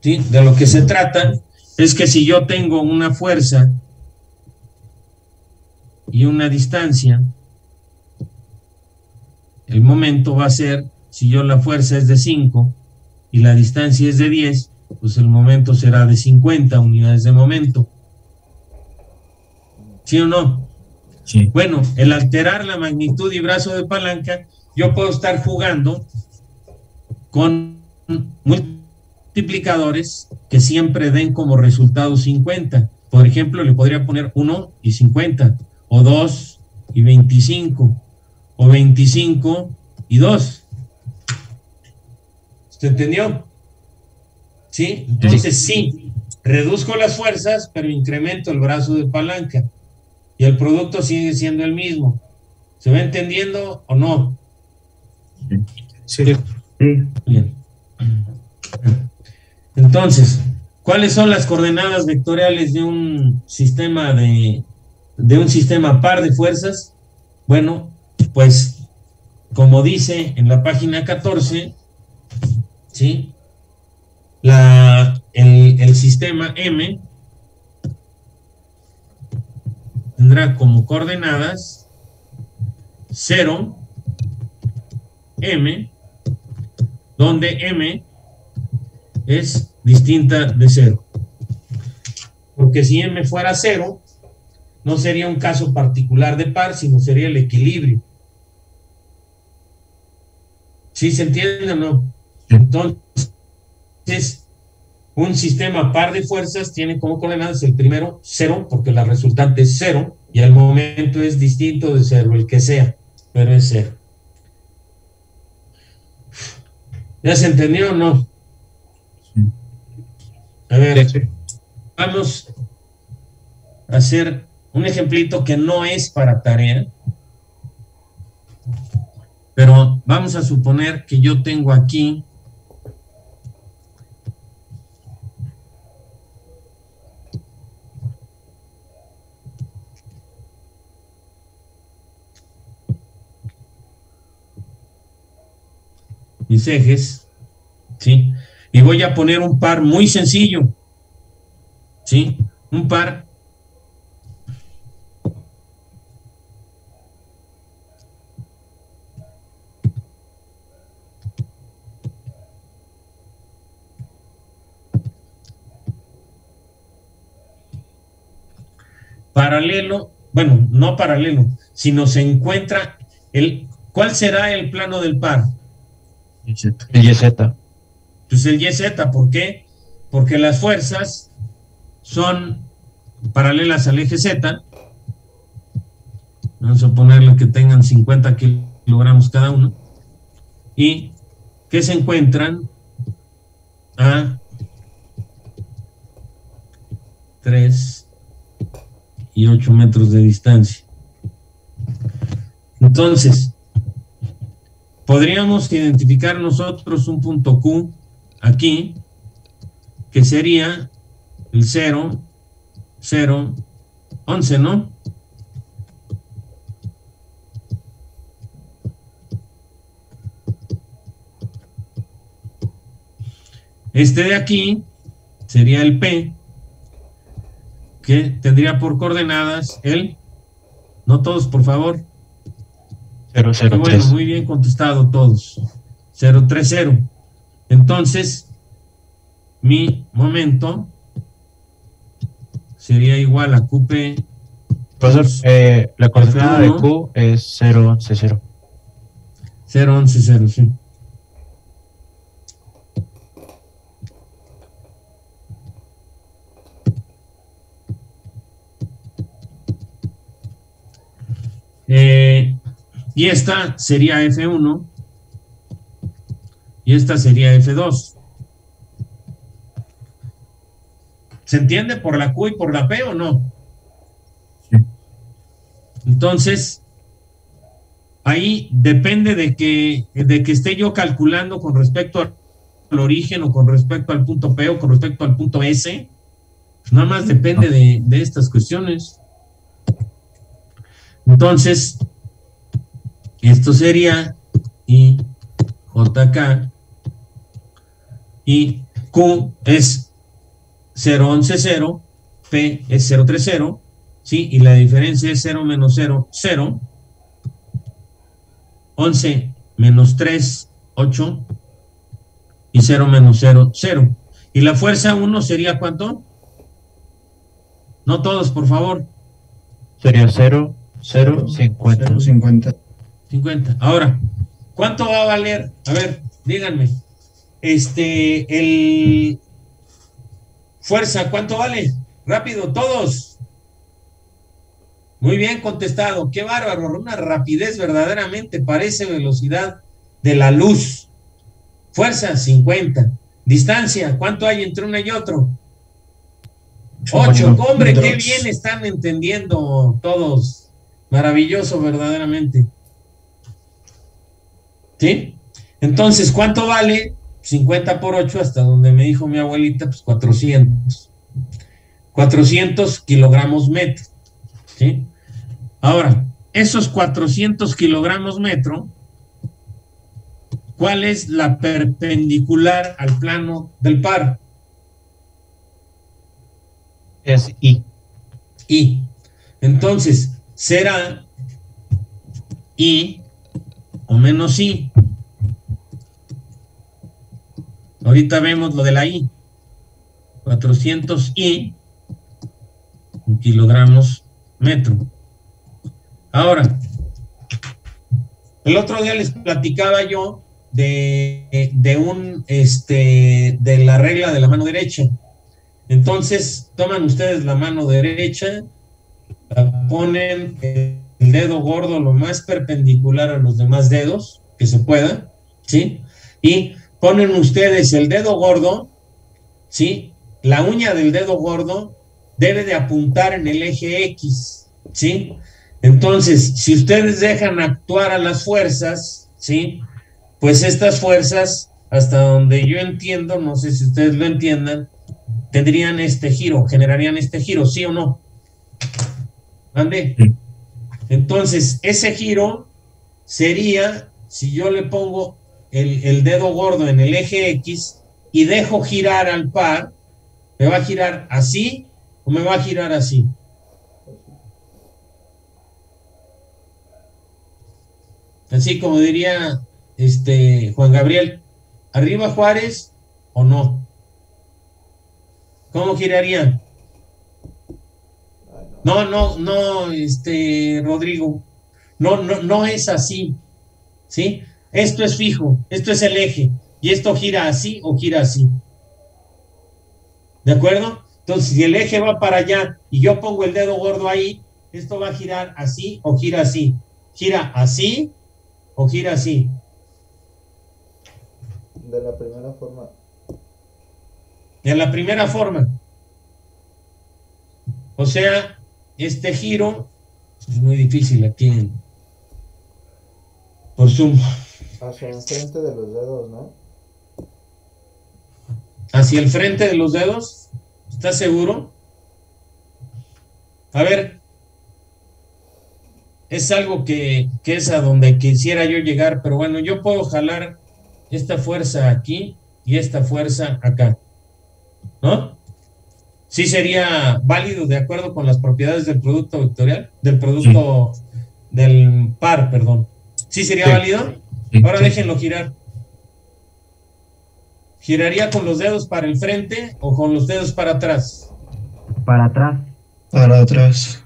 ¿sí? De lo que se trata es que si yo tengo una fuerza y una distancia, el momento va a ser, si yo la fuerza es de 5 y la distancia es de 10, pues el momento será de 50 unidades de momento. ¿Sí o no? Sí. Bueno, el alterar la magnitud y brazo de palanca, yo puedo estar jugando con multiplicadores que siempre den como resultado 50. Por ejemplo, le podría poner 1 y 50, o 2 y 25, o 25 y 2. ¿Se entendió? ¿Sí? Entonces sí, reduzco las fuerzas, pero incremento el brazo de palanca. Y el producto sigue siendo el mismo. ¿Se va entendiendo o no? Sí. Bien. Entonces, ¿cuáles son las coordenadas vectoriales de un sistema par de fuerzas? Bueno, pues como dice en la página 14, ¿sí? El sistema M tendrá como coordenadas 0, M, donde M es distinta de 0. Porque si M fuera 0, no sería un caso particular de par, sino sería el equilibrio. ¿Sí se entiende o no? Entonces, un sistema par de fuerzas tiene como coordenadas el primero 0, porque la resultante es 0, y el momento es distinto de 0, el que sea, pero es 0. ¿Ya se entendió o no? A ver, vamos a hacer un ejemplito que no es para tarea, pero vamos a suponer que yo tengo aquí mis ejes, ¿sí? Y voy a poner un par muy sencillo, ¿sí? Un par paralelo, bueno, no paralelo, sino se encuentra ¿cuál será el plano del par? El YZ. Pues el YZ, ¿por qué? Porque las fuerzas son paralelas al eje Z. Vamos a ponerle que tengan 50 kilogramos cada uno. Y que se encuentran a 3 y 8 metros de distancia. Entonces, podríamos identificar nosotros un punto Q aquí, que sería el 0, 0, 11, ¿no? Este de aquí sería el P, que tendría por coordenadas no todos, por favor. 003. Bueno, muy bien contestado todos. 030. Entonces, mi momento sería igual a QP. Profesor, la coordenada de Q es 011. 011, sí. Y esta sería F1 y esta sería F2. ¿Se entiende por la Q y por la P o no? Sí. Entonces, ahí depende de que esté yo calculando con respecto al origen o con respecto al punto P o con respecto al punto S. Nada más depende de estas cuestiones. Entonces, esto sería IJK y Q es 011, P es 030, ¿sí? Y la diferencia es 0 menos 0, 0. 11 menos 3, 8. Y 0 menos 0, 0. ¿Y la fuerza 1 sería cuánto? No todos, por favor. Sería 0, 0, 50. 0, 50. 50. Ahora, ¿cuánto va a valer? A ver, díganme. Fuerza, ¿cuánto vale? Rápido, todos. Muy bien contestado. Qué bárbaro. Una rapidez verdaderamente. Parece velocidad de la luz. Fuerza, 50. Distancia, ¿cuánto hay entre uno y otro? 8. Hombre, qué bien están entendiendo todos. Maravilloso, verdaderamente. ¿Sí? Entonces, ¿cuánto vale? 50 por 8, hasta donde me dijo mi abuelita, pues 400. 400 kilogramos metro. ¿Sí? Ahora, esos 400 kilogramos metro, ¿cuál es la perpendicular al plano del par? Es I. I. Entonces, será I o menos I. Ahorita vemos lo de la I. 400 I kilogramos metro. Ahora, el otro día les platicaba yo de la regla de la mano derecha. Entonces, toman ustedes la mano derecha, la ponen el dedo gordo lo más perpendicular a los demás dedos que se pueda, ¿sí? Y ponen ustedes el dedo gordo, ¿sí? La uña del dedo gordo debe de apuntar en el eje X, ¿sí? Entonces, si ustedes dejan actuar a las fuerzas, ¿sí? Pues estas fuerzas, hasta donde yo entiendo, no sé si ustedes lo entiendan, tendrían este giro, generarían este giro, ¿sí o no? ¿Ande? Sí. Entonces, ese giro sería, si yo le pongo el dedo gordo en el eje X y dejo girar al par, ¿me va a girar así o me va a girar así? Así como diría Juan Gabriel, ¿arriba Juárez o no? ¿Cómo giraría? No, Rodrigo, no es así, ¿sí? Esto es fijo, esto es el eje, y esto gira así o gira así. ¿De acuerdo? Entonces, si el eje va para allá y yo pongo el dedo gordo ahí, esto va a girar así o gira así. ¿Gira así o gira así? De la primera forma. De la primera forma. O sea, este giro es muy difícil aquí por Zoom. Hacia el frente de los dedos, ¿no? ¿Hacia el frente de los dedos? ¿Estás seguro? A ver, es algo que es a donde quisiera yo llegar, pero bueno, yo puedo jalar esta fuerza aquí y esta fuerza acá, ¿no? Sí sería válido de acuerdo con las propiedades del producto vectorial, del producto del par, perdón. ¿Sí sería válido? Ahora déjenlo girar. ¿Giraría con los dedos para el frente o con los dedos para atrás? Para atrás. Para atrás.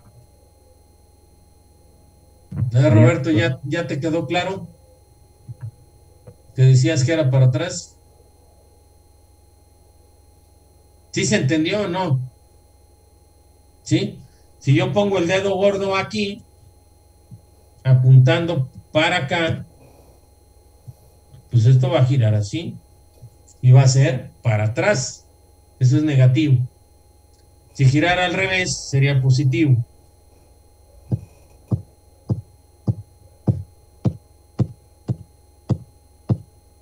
Roberto, ¿ya te quedó claro? ¿Te decías que era para atrás? ¿Sí se entendió o no? ¿Sí? Si yo pongo el dedo gordo aquí, apuntando para acá, pues esto va a girar así y va a ser para atrás. Eso es negativo. Si girara al revés, sería positivo.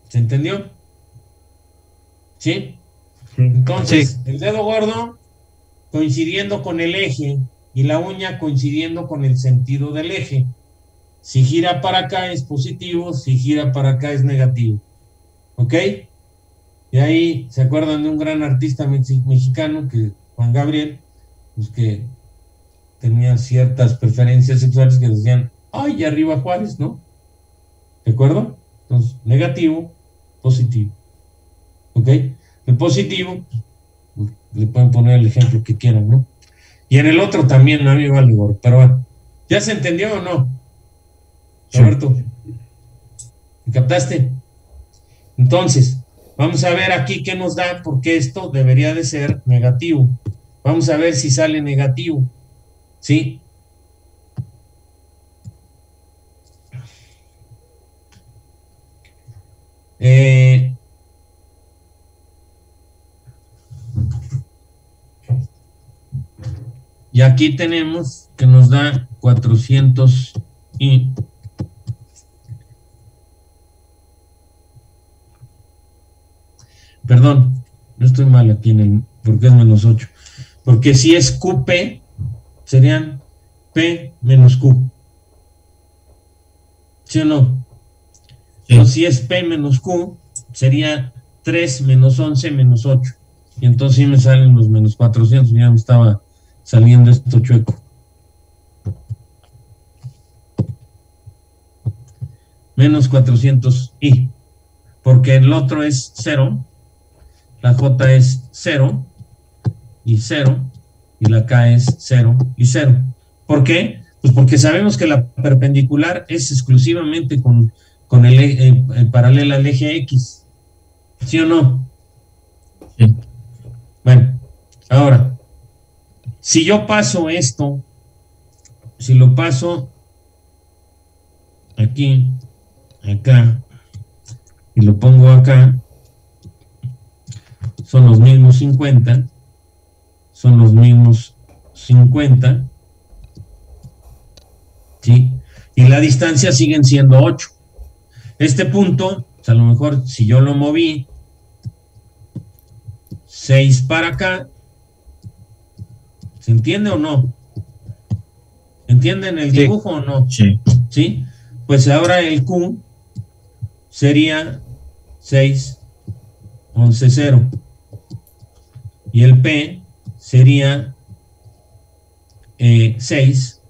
¿Se entendió? ¿Sí? Entonces, el dedo gordo coincidiendo con el eje y la uña coincidiendo con el sentido del eje. Si gira para acá es positivo, si gira para acá es negativo. ¿Ok? Y ahí se acuerdan de un gran artista mexicano, que Juan Gabriel, pues que tenía ciertas preferencias sexuales que decían, ¡ay, arriba Juárez!, ¿no? ¿De acuerdo? Entonces, negativo, positivo. ¿Ok? El positivo, pues, le pueden poner el ejemplo que quieran, ¿no? Y en el otro también, a mí vale, pero bueno, ¿ya se entendió o no? Roberto, ¿me captaste? Entonces, vamos a ver aquí qué nos da, porque esto debería de ser negativo. Vamos a ver si sale negativo, ¿sí? Y aquí tenemos que nos da 400 y perdón, no estoy mal aquí porque es menos 8. Porque si es QP, serían P menos Q. ¿Sí o no? Sí. O si es P menos Q, sería 3 menos 11 menos 8. Y entonces sí me salen los menos 400, ya me estaba saliendo esto chueco. Menos 400i, porque el otro es 0, la J es 0 y 0, y la K es 0 y 0. ¿Por qué? Pues porque sabemos que la perpendicular es exclusivamente con el paralela al eje X. ¿Sí o no? Sí. Bueno, ahora, si yo paso esto, si lo paso aquí, acá, y lo pongo acá, son los mismos 50, son los mismos 50, ¿sí? Y la distancia siguen siendo 8. Este punto, pues a lo mejor si yo lo moví 6 para acá, ¿se entiende o no? ¿Entienden el dibujo o no? Sí. ¿Sí? Pues ahora el Q sería 6, 11, 0. Y el P sería 6,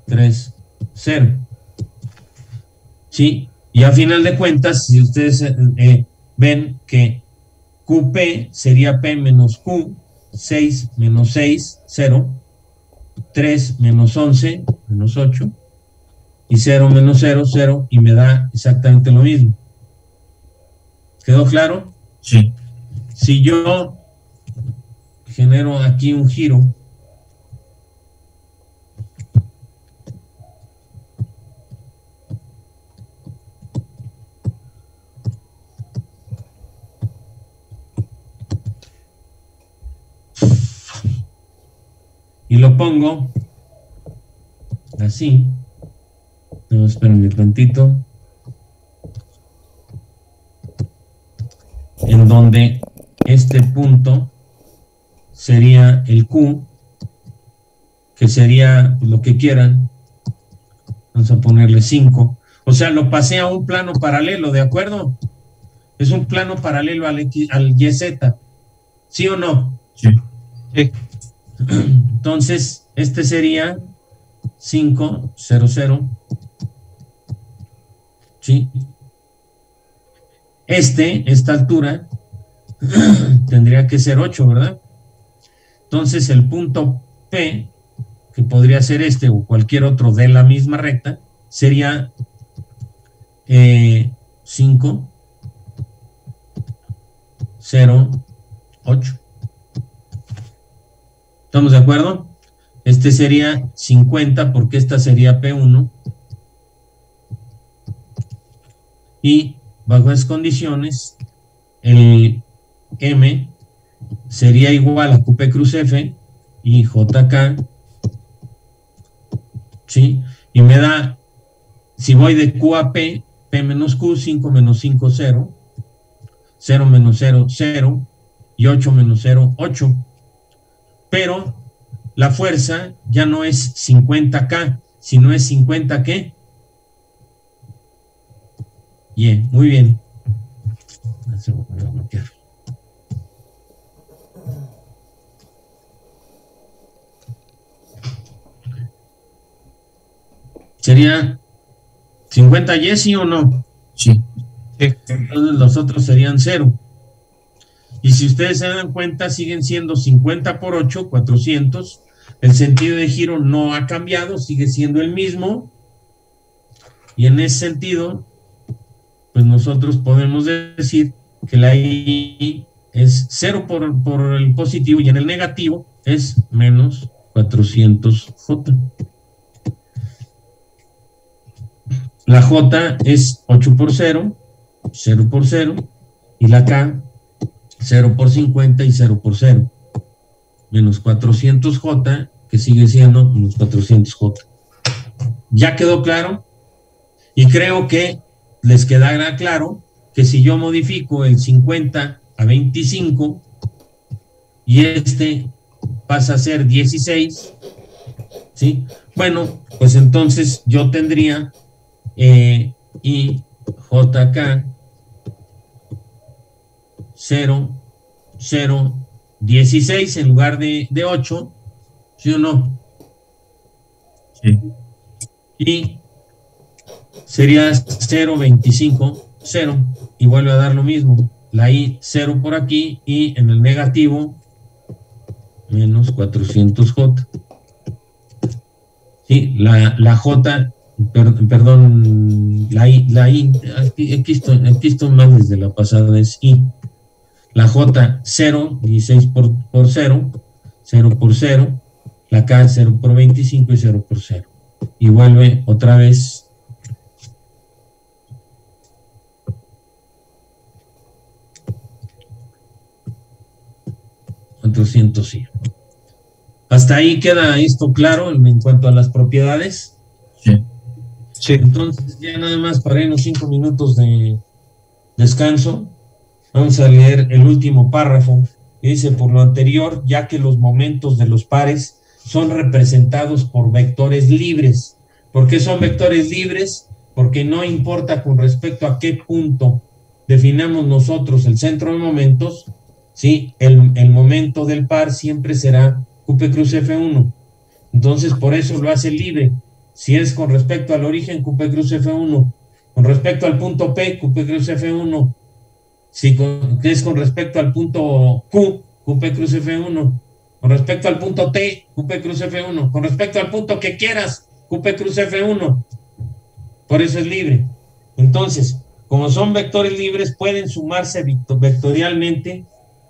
3, 0. ¿Sí? Y a final de cuentas, si ustedes ven que QP sería P menos Q, 6 menos 6, 0, 3 menos 11, menos 8, y 0 menos 0, 0, y me da exactamente lo mismo. ¿Quedó claro? Sí. Si yo genero aquí un giro, y lo pongo así, no, espérenme tantito, en donde este punto sería el Q, que sería lo que quieran, vamos a ponerle 5, o sea, lo pasé a un plano paralelo, ¿de acuerdo? Es un plano paralelo al YZ, ¿sí o no? Sí. Sí. Entonces, este sería 5, 0, 0, ¿sí? Esta altura, tendría que ser 8, ¿verdad? Entonces, el punto P, que podría ser este o cualquier otro de la misma recta, sería 5, 0, 8. ¿Estamos de acuerdo? Este sería 50 porque esta sería P1. Y bajo esas condiciones, el M sería igual a QP cruz F y JK, ¿sí? Y me da, si voy de Q a P, P menos Q, 5 menos 5, 0, 0 menos 0, 0, y 8 menos 0, 8. Pero la fuerza ya no es 50K, sino es 50 ¿qué? Bien, muy bien. Voy a bloquear. ¿Sería 50Y, sí o no? Sí. Entonces los otros serían 0. Y si ustedes se dan cuenta, siguen siendo 50 por 8, 400. El sentido de giro no ha cambiado, sigue siendo el mismo. Y en ese sentido, pues nosotros podemos decir que la I es 0 por el positivo y en el negativo es menos 400J. La J es 8 por 0, 0 por 0, y la K 0 por 50 y 0 por 0. Menos 400J, que sigue siendo menos 400J. ¿Ya quedó claro? Y creo que les quedará claro que si yo modifico el 50 a 25 y este pasa a ser 16, ¿sí? Bueno, pues entonces yo tendría IJK 0, 0, 16 en lugar de 8, ¿sí o no? Sí. Y sería 0, 25, 0, y vuelve a dar lo mismo. La I 0 por aquí y en el negativo menos 400J. Sí, la J, perdón, la I, aquí estoy mal desde la pasada, es I. La J, 0, 16 por 0, 0 por 0. La K, 0 por 25 y 0 por 0. Y vuelve otra vez. $400. Hasta ahí queda esto claro en cuanto a las propiedades. Sí. Sí. Entonces, ya nada más para unos 5 minutos de descanso, vamos a leer el último párrafo. Dice: por lo anterior, ya que los momentos de los pares son representados por vectores libres. ¿Por qué son vectores libres? Porque no importa con respecto a qué punto definamos nosotros el centro de momentos, ¿sí? El momento del par siempre será QP cruz F1. Entonces, por eso lo hace libre. Si es con respecto al origen, QP cruz F1. Con respecto al punto P, QP cruz F1. Si es con respecto al punto Q, QP cruz F1. Con respecto al punto T, QP cruz F1. Con respecto al punto que quieras, QP cruz F1. Por eso es libre. Entonces, como son vectores libres, pueden sumarse vectorialmente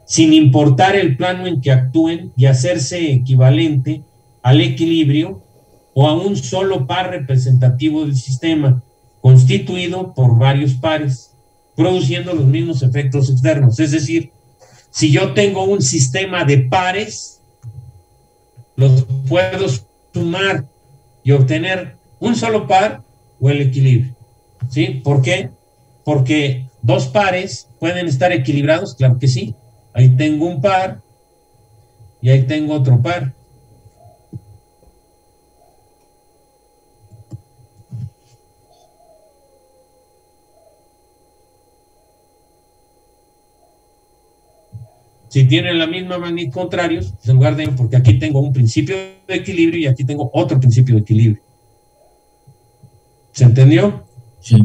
sin importar el plano en que actúen y hacerse equivalente al equilibrio o a un solo par representativo del sistema, constituido por varios pares, produciendo los mismos efectos externos. Es decir, si yo tengo un sistema de pares, los puedo sumar y obtener un solo par o el equilibrio. ¿Sí? ¿Por qué? Porque dos pares pueden estar equilibrados, claro que sí. Ahí tengo un par y ahí tengo otro par. Si tienen la misma magnitud contrarios, en lugar de, porque aquí tengo un principio de equilibrio y aquí tengo otro principio de equilibrio. ¿Se entendió? Sí.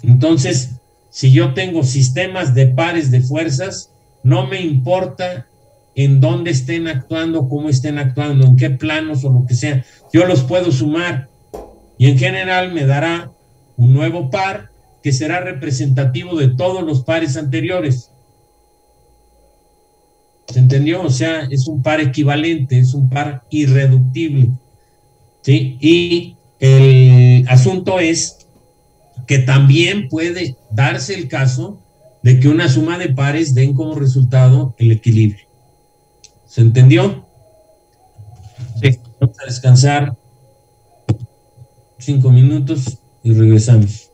Entonces, si yo tengo sistemas de pares de fuerzas, no me importa en dónde estén actuando, cómo estén actuando, en qué planos o lo que sea. Yo los puedo sumar y en general me dará un nuevo par que será representativo de todos los pares anteriores. ¿Se entendió? O sea, es un par equivalente, es un par irreductible. ¿Sí? Y el asunto es que también puede darse el caso de que una suma de pares den como resultado el equilibrio. ¿Se entendió? Sí. Vamos a descansar 5 minutos y regresamos.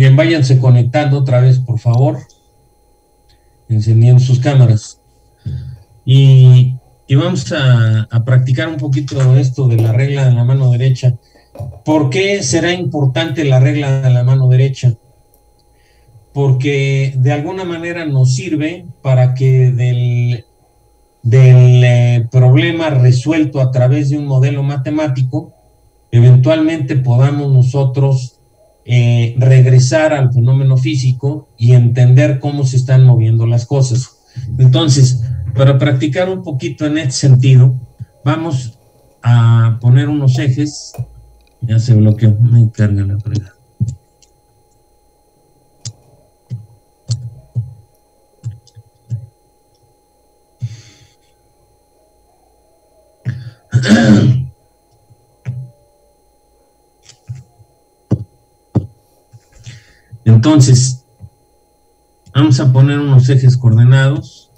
Bien, váyanse conectando otra vez, por favor, encendiendo sus cámaras. Y vamos a practicar un poquito esto de la regla de la mano derecha. ¿Por qué será importante la regla de la mano derecha? Porque de alguna manera nos sirve para que del problema resuelto a través de un modelo matemático, eventualmente podamos nosotros regresar al fenómeno físico y entender cómo se están moviendo las cosas. Entonces, para practicar un poquito en este sentido, vamos a poner unos ejes. Ya se bloqueó, me carga la fregada. Entonces, vamos a poner unos ejes coordenados.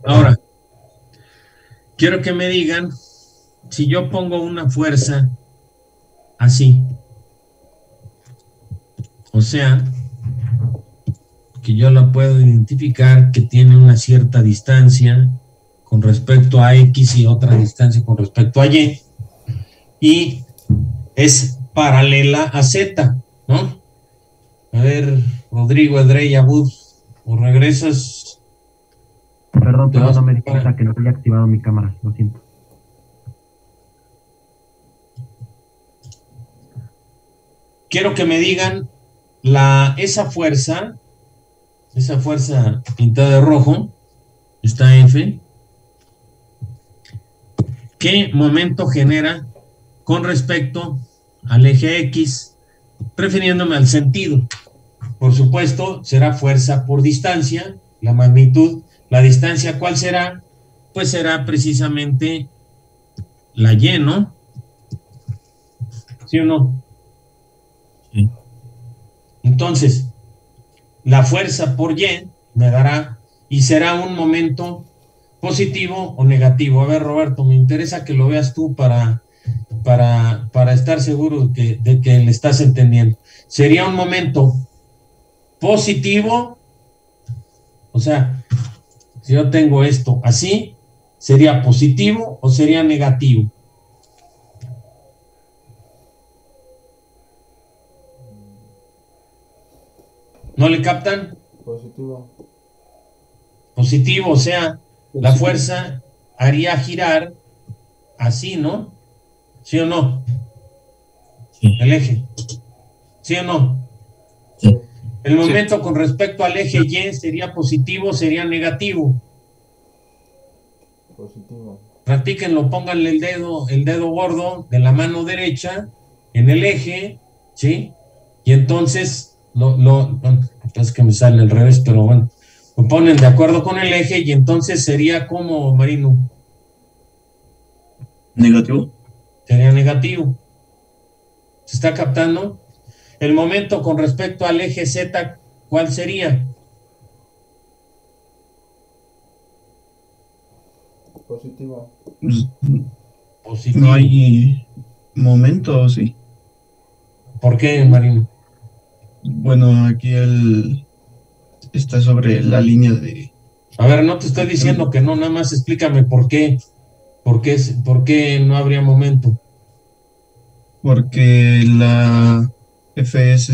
Ahora, quiero que me digan si yo pongo una fuerza así, o sea, que yo la puedo identificar que tiene una cierta distancia con respecto a X y otra distancia con respecto a Y, y es paralela a Z, ¿no? A ver, Rodrigo, Edrey, Abud, ¿o regresas? Perdón, no me di cuenta que no había activado mi cámara, lo siento. Quiero que me digan esa fuerza pintada de rojo, esta F, ¿qué momento genera con respecto al eje X, refiriéndome al sentido? Por supuesto, será fuerza por distancia, la magnitud, la distancia, ¿cuál será? Pues será precisamente la Y, ¿no? ¿Sí o no? Sí. Entonces, la fuerza por Y me dará, y será un momento positivo o negativo. A ver, Roberto, me interesa que lo veas tú para estar seguro de que le estás entendiendo. Sería un momento positivo, o sea, si yo tengo esto así, ¿sería positivo o sería negativo? ¿No le captan? Positivo. Positivo, o sea, la fuerza haría girar así, ¿no? ¿Sí o no? Sí. El eje. ¿Sí o no? Sí. El momento con respecto al eje Y sería positivo, sería negativo. Positivo. Practíquenlo, pónganle el dedo gordo de la mano derecha en el eje, ¿sí? Y entonces, es que me sale al revés, pero bueno, lo ponen de acuerdo con el eje y entonces sería como, Marino. ¿Negativo? Sería negativo. ¿Se está captando? El momento con respecto al eje Z, ¿cuál sería? Positivo. Positivo. No hay momento, sí. ¿Por qué, Marino? Bueno, aquí está sobre la línea de... A ver, no te estoy diciendo que no, nada más explícame por qué. ¿Por qué no habría momento? Porque la F es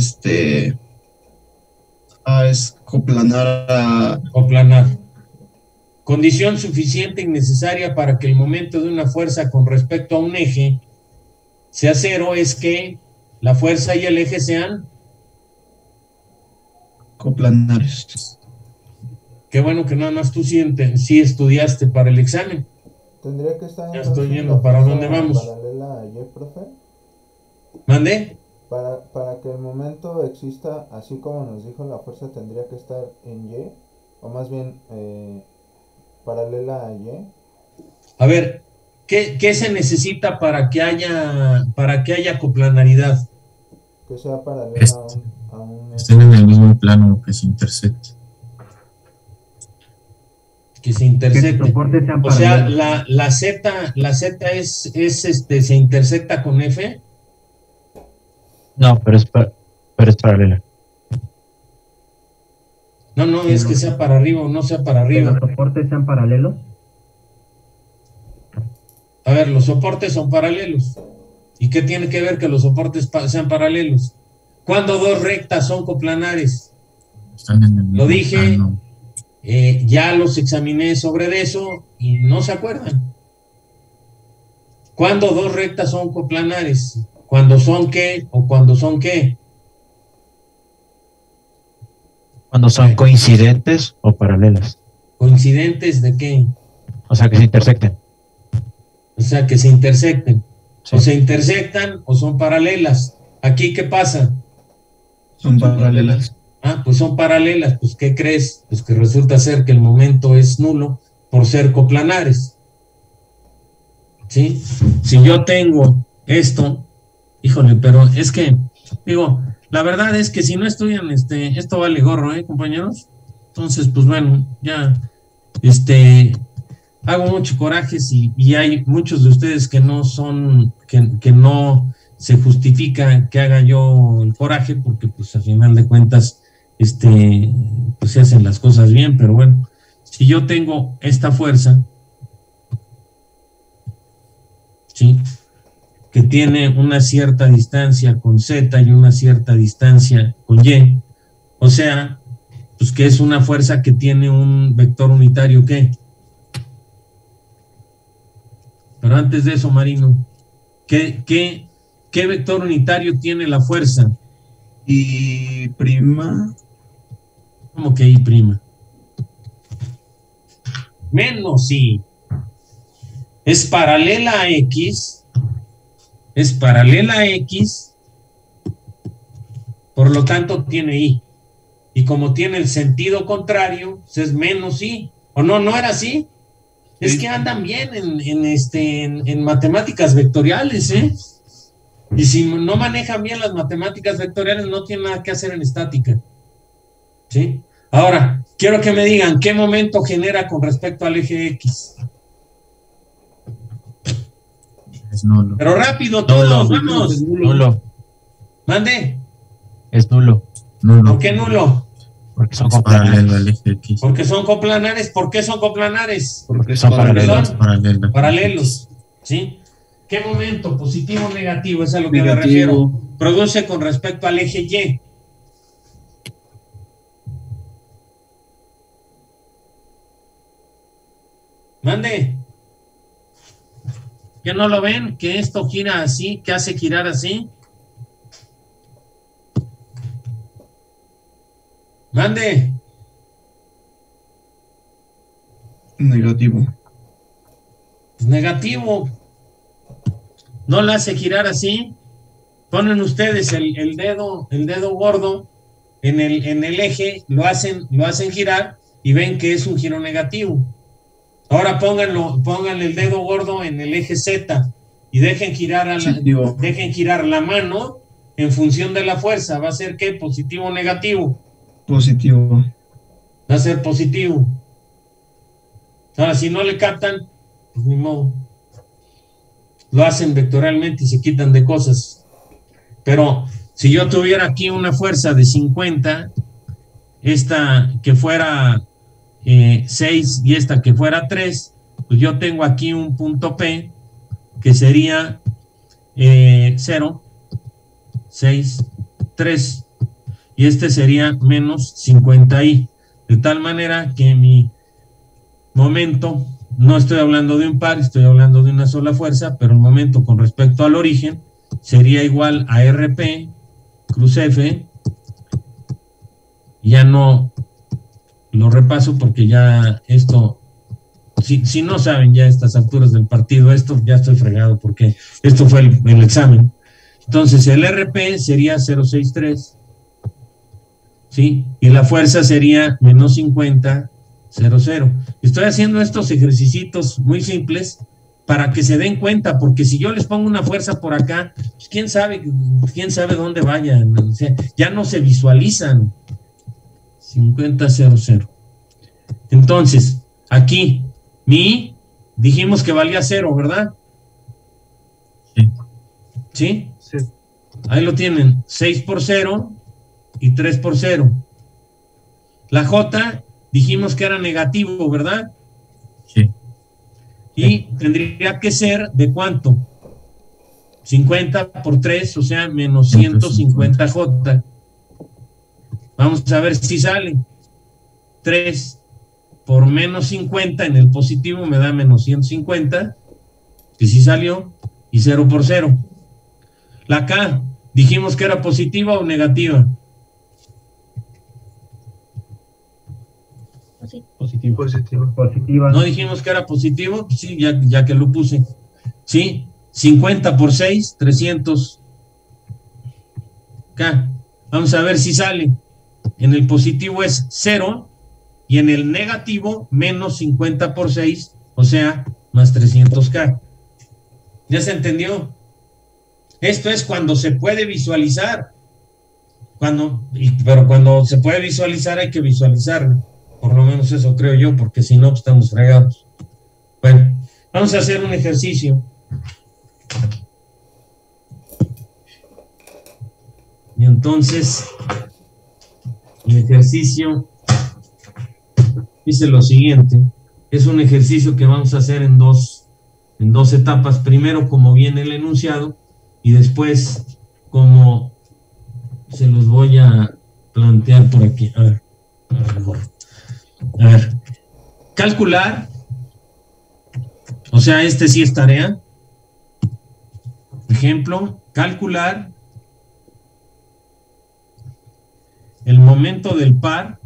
es coplanar a... O planar. Condición suficiente y necesaria para que el momento de una fuerza con respecto a un eje sea cero es que la fuerza y el eje sean... coplanares. Qué bueno que nada más tú sí estudiaste para el examen. Tendría que estar... Ya estoy viendo para dónde vamos. ¿Paralela a Y, profe? ¿Mande? Para que el momento exista, así como nos dijo, la fuerza tendría que estar en Y, o más bien paralela a Y. A ver, ¿qué se necesita para que haya coplanaridad? Que sea paralela Estén en el mismo plano, que se intersecte. Que se intersecte. Que soportes sean O sea, paralelos. la Z se intersecta con F. No, pero es paralela. No, es que sea para arriba o no sea para Que los arriba. soportes sean paralelos. A ver, los soportes son paralelos. ¿Y qué tiene que ver que los soportes sean paralelos? ¿Cuándo dos rectas son coplanares? Están en el mismo Lo dije, plano. ya los examiné sobre eso y no se acuerdan. ¿Cuándo dos rectas son coplanares? ¿Cuándo son qué o cuándo son qué? Cuando son coincidentes o paralelas. ¿Coincidentes de qué? O sea, que se intersecten. O sea, que se intersecten. Sí. O se intersectan o son paralelas. ¿Aquí qué pasa? Son paralelas. Ah, pues son paralelas. Pues, ¿qué crees? Pues que resulta ser que el momento es nulo por ser coplanares. ¿Sí? Si yo tengo esto, híjole, pero es que, digo, la verdad es que si no estudian, esto vale gorro, compañeros. Entonces, pues bueno, ya, hago mucho corajes y hay muchos de ustedes que no son, que no se justifica que haga yo el coraje, porque pues al final de cuentas, pues se hacen las cosas bien, pero bueno, si yo tengo esta fuerza, ¿sí?, que tiene una cierta distancia con Z y una cierta distancia con Y, o sea, pues que es una fuerza que tiene un vector unitario, ¿qué? Pero antes de eso, Marino, ¿qué vector unitario tiene la fuerza? Y prima. ¿Cómo que I'? Menos I. Es paralela a X. Es paralela a X. Por lo tanto, tiene I. Y como tiene el sentido contrario, pues es menos I. ¿O no? ¿No era así? Es que andan bien en matemáticas vectoriales, ¿eh? Y si no manejan bien las matemáticas vectoriales, no tienen nada que hacer en estática. ¿Sí? Ahora, quiero que me digan, ¿qué momento genera con respecto al eje X? Es nulo. Pero rápido, todos, vamos. Nulo. Mande. Es nulo. Nulo. ¿Por qué nulo? Porque son Es paralelo al coplanares. eje X. Porque son coplanares. ¿Por qué son coplanares? Porque son Porque paralelos. son Paralelo. paralelos. ¿Sí? ¿Qué momento? ¿Positivo o negativo? Es a lo que me refiero. Produce con respecto al eje Y. Mande. ¿Que no lo ven? ¿Que esto gira así? ¿Que hace girar así? Mande. Negativo. Pues negativo. ¿No la hace girar así? Ponen ustedes el dedo gordo en el eje, lo hacen girar y ven que es un giro negativo. Ahora pónganle el dedo gordo en el eje Z y dejen girar la mano en función de la fuerza. ¿Va a ser qué? ¿Positivo o negativo? Positivo. Va a ser positivo. Ahora, si no le captan, pues ni modo. Lo hacen vectorialmente y se quitan de cosas. Pero si yo tuviera aquí una fuerza de 50, esta que fuera 6 y esta que fuera 3, pues yo tengo aquí un punto P que sería 0, 6, 3, y este sería menos 50i, de tal manera que mi momento, no estoy hablando de un par, estoy hablando de una sola fuerza, pero el momento con respecto al origen sería igual a RP cruz F. Ya no lo repaso porque ya esto, si no saben ya a estas alturas del partido, esto ya estoy fregado porque esto fue el examen. Entonces el RP sería 063, ¿sí? Y la fuerza sería menos 50, 00. Estoy haciendo estos ejercicios muy simples para que se den cuenta, porque si yo les pongo una fuerza por acá, pues quién sabe dónde vayan, o sea, ya no se visualizan. 50-0-0. Entonces, aquí, dijimos que valía 0, ¿verdad? Sí. ¿Sí? Sí. Ahí lo tienen, 6 por 0 y 3 por 0. La J dijimos que era negativo, ¿verdad? Sí. Y tendría que ser ¿de cuánto? 50 por 3, o sea, menos 150 J. Vamos a ver si sale. 3 por menos 50 en el positivo me da menos 150, que sí salió, y 0 por 0. La K, dijimos que era positiva o negativa. Positivo. Positiva. No dijimos que era positivo, sí, ya que lo puse. Sí, 50 por 6, 300 K. Vamos a ver si sale. En el positivo es 0 y en el negativo menos 50 por 6, o sea, más 300K. ¿Ya se entendió? Esto es cuando se puede visualizar. Pero cuando se puede visualizar hay que visualizarlo. Por lo menos eso creo yo, porque si no, pues estamos fregados. Bueno, vamos a hacer un ejercicio. Y entonces, el ejercicio dice lo siguiente. Es un ejercicio que vamos a hacer en dos etapas. Primero, como viene el enunciado, y después, como se los voy a plantear por aquí. A ver. Calcular, o sea, este sí es tarea. Ejemplo, calcular el momento del par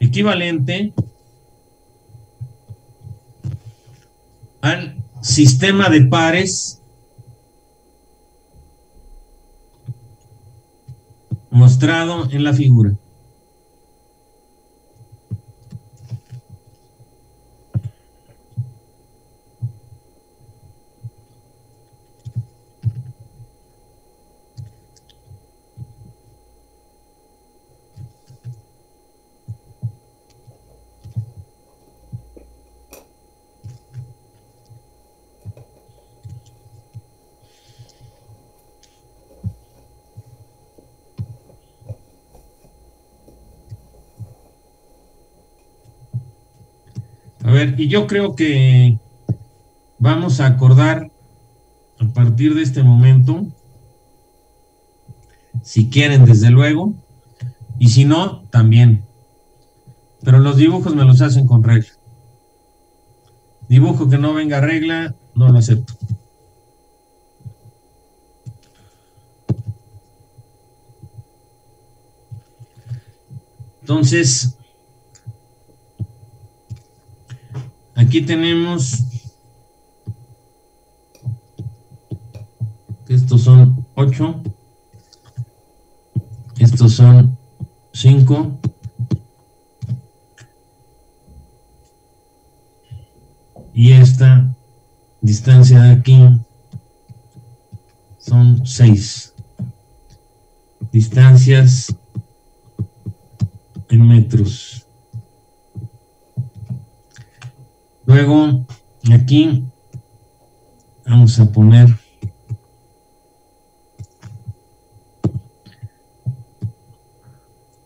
equivalente al sistema de pares mostrado en la figura. A ver, y yo creo que vamos a acordar a partir de este momento, si quieren, desde luego, y si no, también. Pero los dibujos me los hacen con regla. Dibujo que no venga regla, no lo acepto. Entonces, aquí tenemos, estos son 8, estos son 5, y esta distancia de aquí son 6 distancias en metros. Luego aquí vamos a poner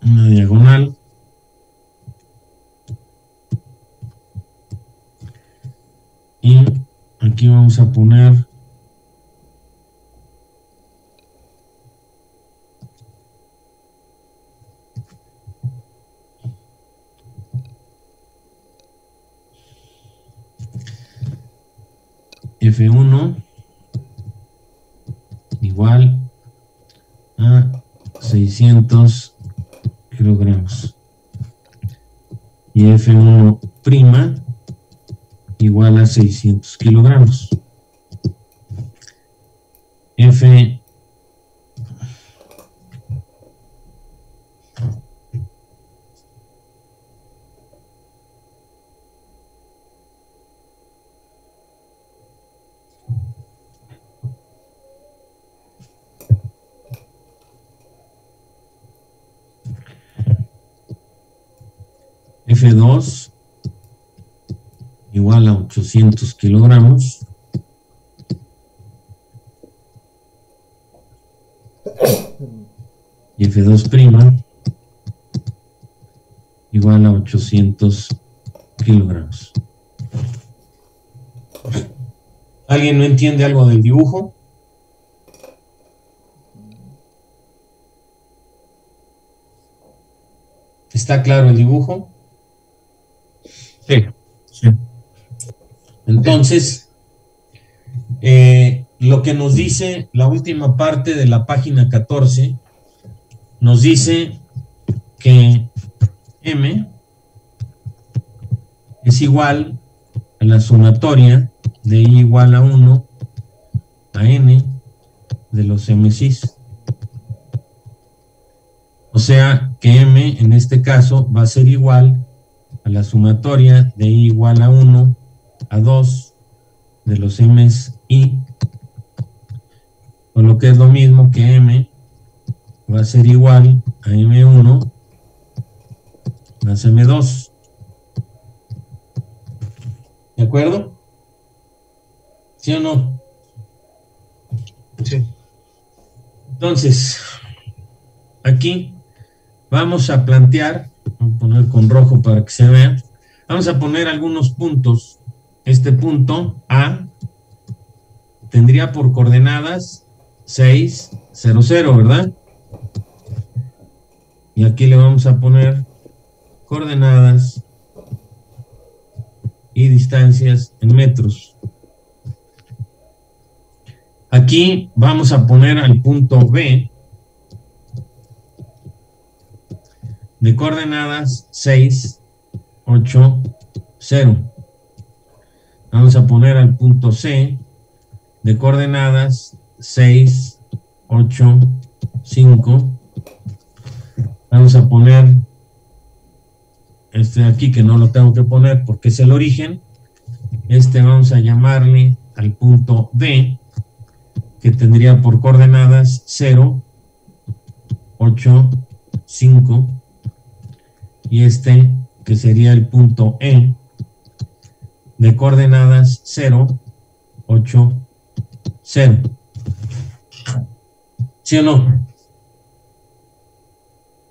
una diagonal y aquí vamos a poner F1 igual a 600 kilogramos y F1' igual a 600 kilogramos. F F2 igual a 800 kilogramos. Y F2' igual a 800 kilogramos. ¿Alguien no entiende algo del dibujo? ¿Está claro el dibujo? Sí. Sí. Entonces, lo que nos dice la última parte de la página 14, nos dice que M es igual a la sumatoria de I igual a 1 a N de los MCs. O sea que M en este caso va a ser igual a la sumatoria de I igual a 1 a 2 de los MSI, o lo que es lo mismo que M va a ser igual a M1 más M2. ¿De acuerdo? ¿Sí o no? Sí. Entonces, aquí vamos a plantear, voy a poner con rojo para que se vea, vamos a poner algunos puntos. Este punto A tendría por coordenadas 6, 0, 0, ¿verdad? Y aquí le vamos a poner coordenadas y distancias en metros. Aquí vamos a poner al punto B de coordenadas 6, 8, 0. Vamos a poner al punto C de coordenadas 6, 8, 5. Vamos a poner este de aquí, que no lo tengo que poner porque es el origen. Este vamos a llamarle al punto D, que tendría por coordenadas 0, 8, 5. Y este, que sería el punto E, de coordenadas 0, 8, 0. ¿Sí o no?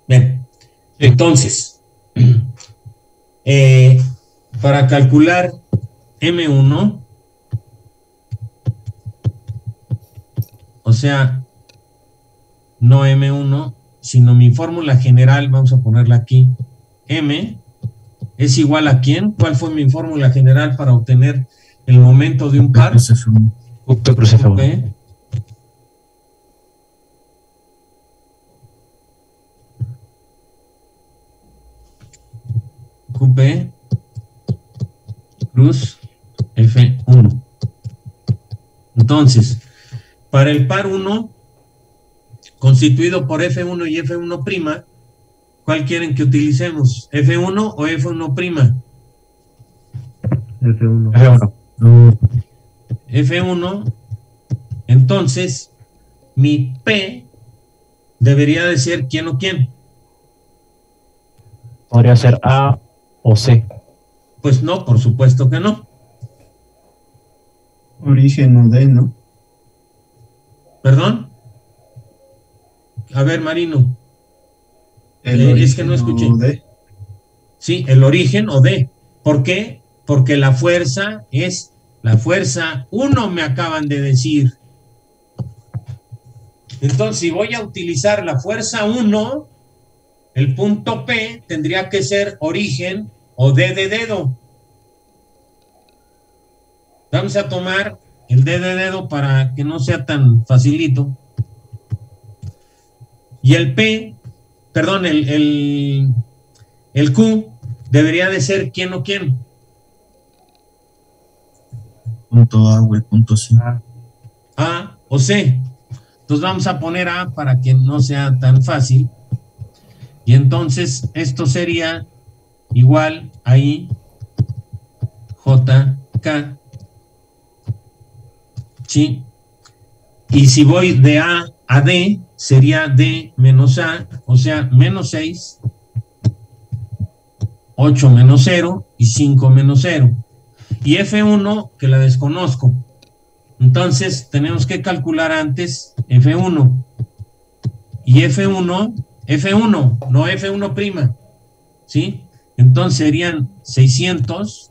Bien, entonces, para calcular M1, o sea, no M1, sino mi fórmula general, vamos a ponerla aquí, M es igual a ¿quién? ¿Cuál fue mi fórmula general para obtener el momento de un par? P plus F1. QP plus F1. Entonces, para el par 1, constituido por F1 y F1', ¿cuál quieren que utilicemos? ¿F1 o F1'? F1. F1, entonces, mi P debería de ser ¿quién o quién? Podría ser A o C. Pues no, por supuesto que no. Origen o D, ¿no? ¿Perdón? A ver, Marino. Es que no escuché. D. Sí, el origen o D. ¿Por qué? Porque la fuerza es la fuerza 1, me acaban de decir. Entonces, si voy a utilizar la fuerza 1, el punto P tendría que ser origen o D de dedo. Vamos a tomar el D de dedo para que no sea tan facilito. Y el P, perdón, el Q debería de ser ¿quién o quién? Punto A o el punto C. A o C. Entonces vamos a poner A para que no sea tan fácil. Y entonces esto sería igual a I, J, K. ¿Sí? Y si voy de A a D, sería D menos A, o sea, menos 6, 8 menos 0 y 5 menos 0. Y F1 que la desconozco. Entonces tenemos que calcular antes F1. Y F1, no F1', ¿sí? Entonces serían 600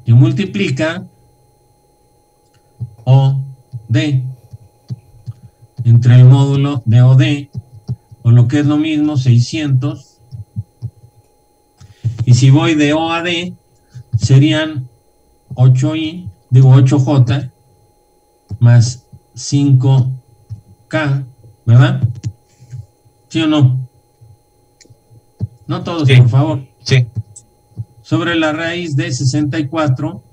que multiplica OD entre el módulo de OD, o lo que es lo mismo, 600. Y si voy de O a D, serían 8J más 5K, ¿verdad? ¿Sí o no? No todos, sí, por favor. Sí. Sobre la raíz de 64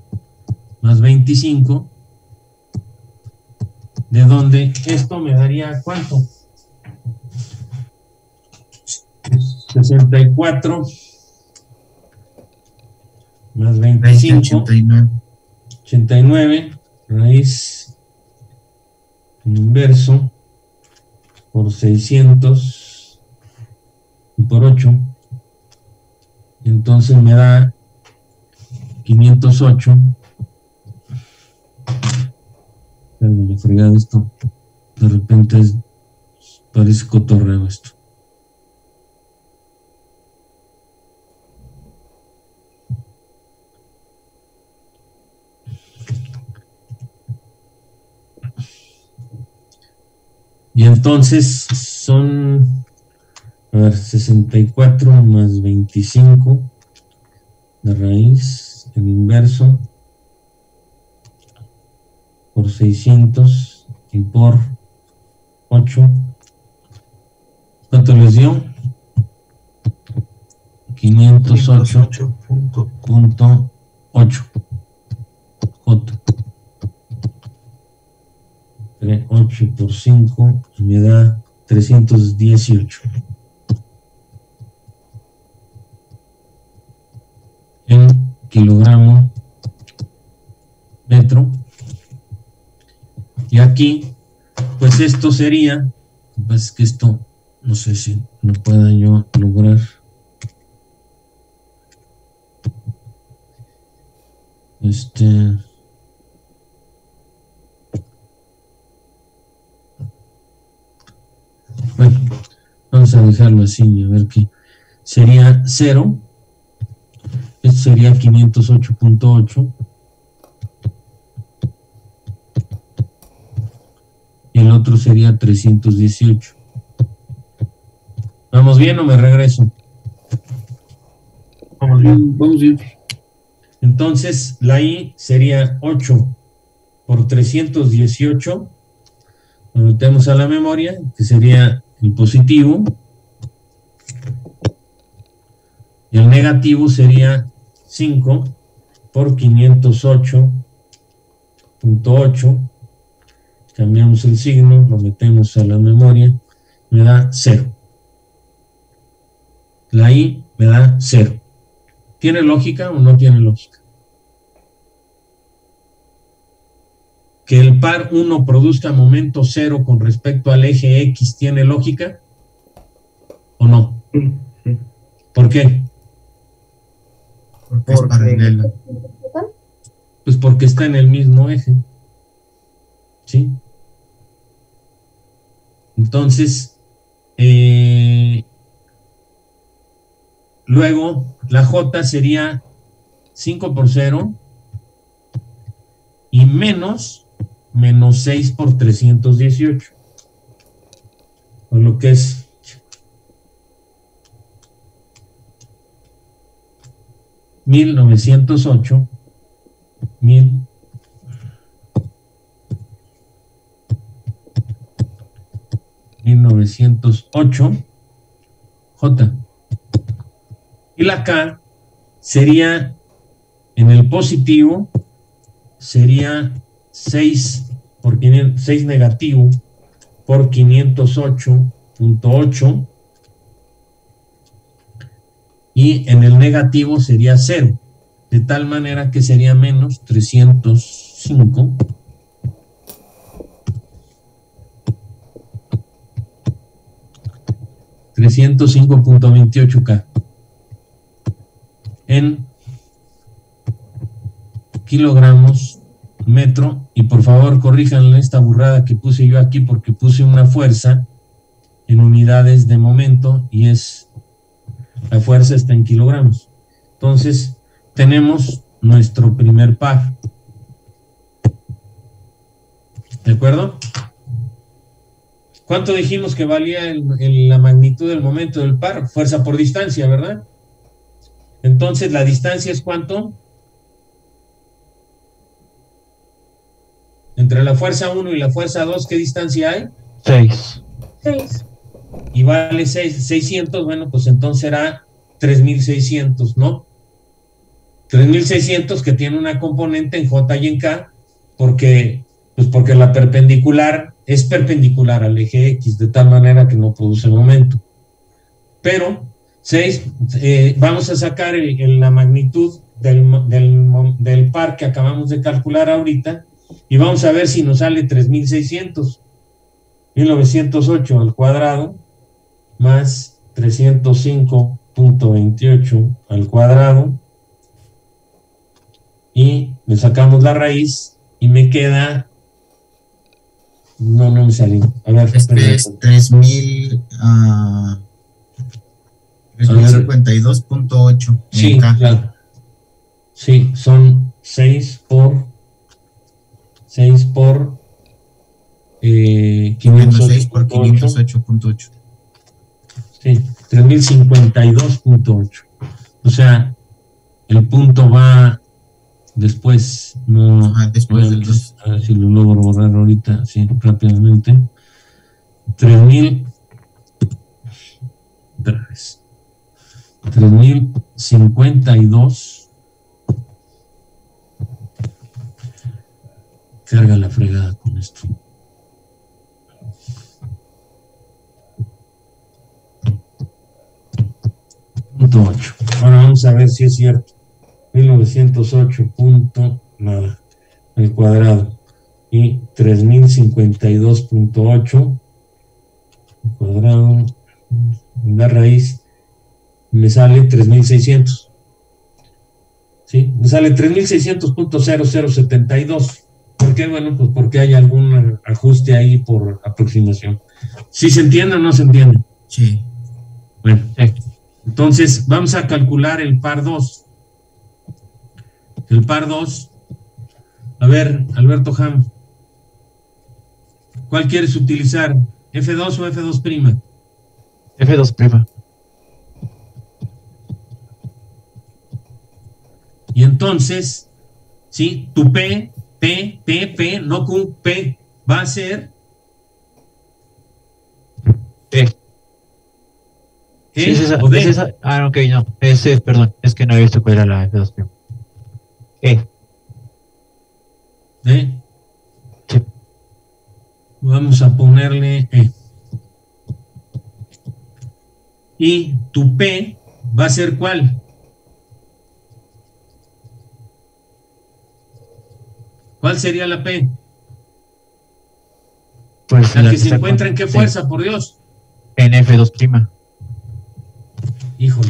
más 25, de donde esto me daría ¿cuánto? 64 más 25, 89, raíz inverso por 600 y por 8. Entonces me da 508. Me he fregado esto. De repente parece cotorreo esto. Y entonces son, a ver, 64 más 25 de raíz, el inverso, por 600 y por 8. ¿Cuánto les dio? 508.8 J. 8 por 5 me da 318 en kilogramo metro. Y aquí, pues esto sería, pues que esto, no sé si lo pueda yo lograr. Bueno, vamos a dejarlo así, a ver qué sería 0. Esto sería 508.8. Y el otro sería 318. ¿Vamos bien o me regreso? Vamos bien. Vamos bien. Entonces, la I sería 8 por 318. Lo metemos a la memoria, que sería el positivo. Y el negativo sería 5 por 508.8. Cambiamos el signo, lo metemos a la memoria, me da 0. La I me da 0. ¿Tiene lógica o no tiene lógica? Que el par 1 produzca momento 0 con respecto al eje X, ¿tiene lógica o no? Sí, sí. ¿Por qué? Porque es paralela. Pues porque está en el mismo eje. ¿Sí? Entonces, luego la J sería 5 por 0 y menos 6 por 318. O lo que es 1908 J. Y la K sería, en el positivo, sería 6 por 6 negativo por 508.8. Y en el negativo sería 0. De tal manera que sería menos 305 305.28K. En kilogramos metro. Y por favor corríjanle esta burrada que puse yo aquí, porque puse una fuerza en unidades de momento y la fuerza está en kilogramos. Entonces tenemos nuestro primer par. ¿De acuerdo? ¿Cuánto dijimos que valía la magnitud del momento del par? Fuerza por distancia, ¿verdad? Entonces, ¿la distancia es cuánto? Entre la fuerza 1 y la fuerza 2, ¿qué distancia hay? 6. Y vale 600, bueno, pues entonces será 3600, ¿no? 3600 que tiene una componente en J y en K, porque la perpendicular es perpendicular al eje X, de tal manera que no produce momento. Pero vamos a sacar la magnitud del par que acabamos de calcular ahorita, y vamos a ver si nos sale 3600. 1908 al cuadrado más 305.28 al cuadrado, y le sacamos la raíz y me queda, no me salió, a ver, este es 3052.8. Sí, claro, sí, son 6 por 506 por 508.8. Sí, 3052.8. O sea, el punto va después, no. Después del 2. A ver si lo logro borrar ahorita, sí, rápidamente. 3052. Carga la fregada con esto. Punto 8. Ahora vamos a ver si es cierto. 1908 punto nada al cuadrado y 3052.8 al cuadrado, la raíz me sale 3600. ¿Sí? Me sale 3600.0072. ¿Por qué? Bueno, pues porque hay algún ajuste ahí por aproximación. ¿Sí se entiende o no se entiende? Sí. Bueno, entonces vamos a calcular el par 2. El par 2, a ver, Alberto Ham, ¿cuál quieres utilizar? ¿F2 o F2'? F2'. Y entonces, ¿sí? Tu P, no Q, P, va a ser E. ¿E Sí, o D? Ok, no. Perdón, es que no he visto cuál era la F2'. ¿D? Sí. Vamos a ponerle E. Y tu P va a ser ¿cuál? ¿Cuál sería la P? Pues la que se encuentra en qué fuerza, por Dios. En F2'. Híjole.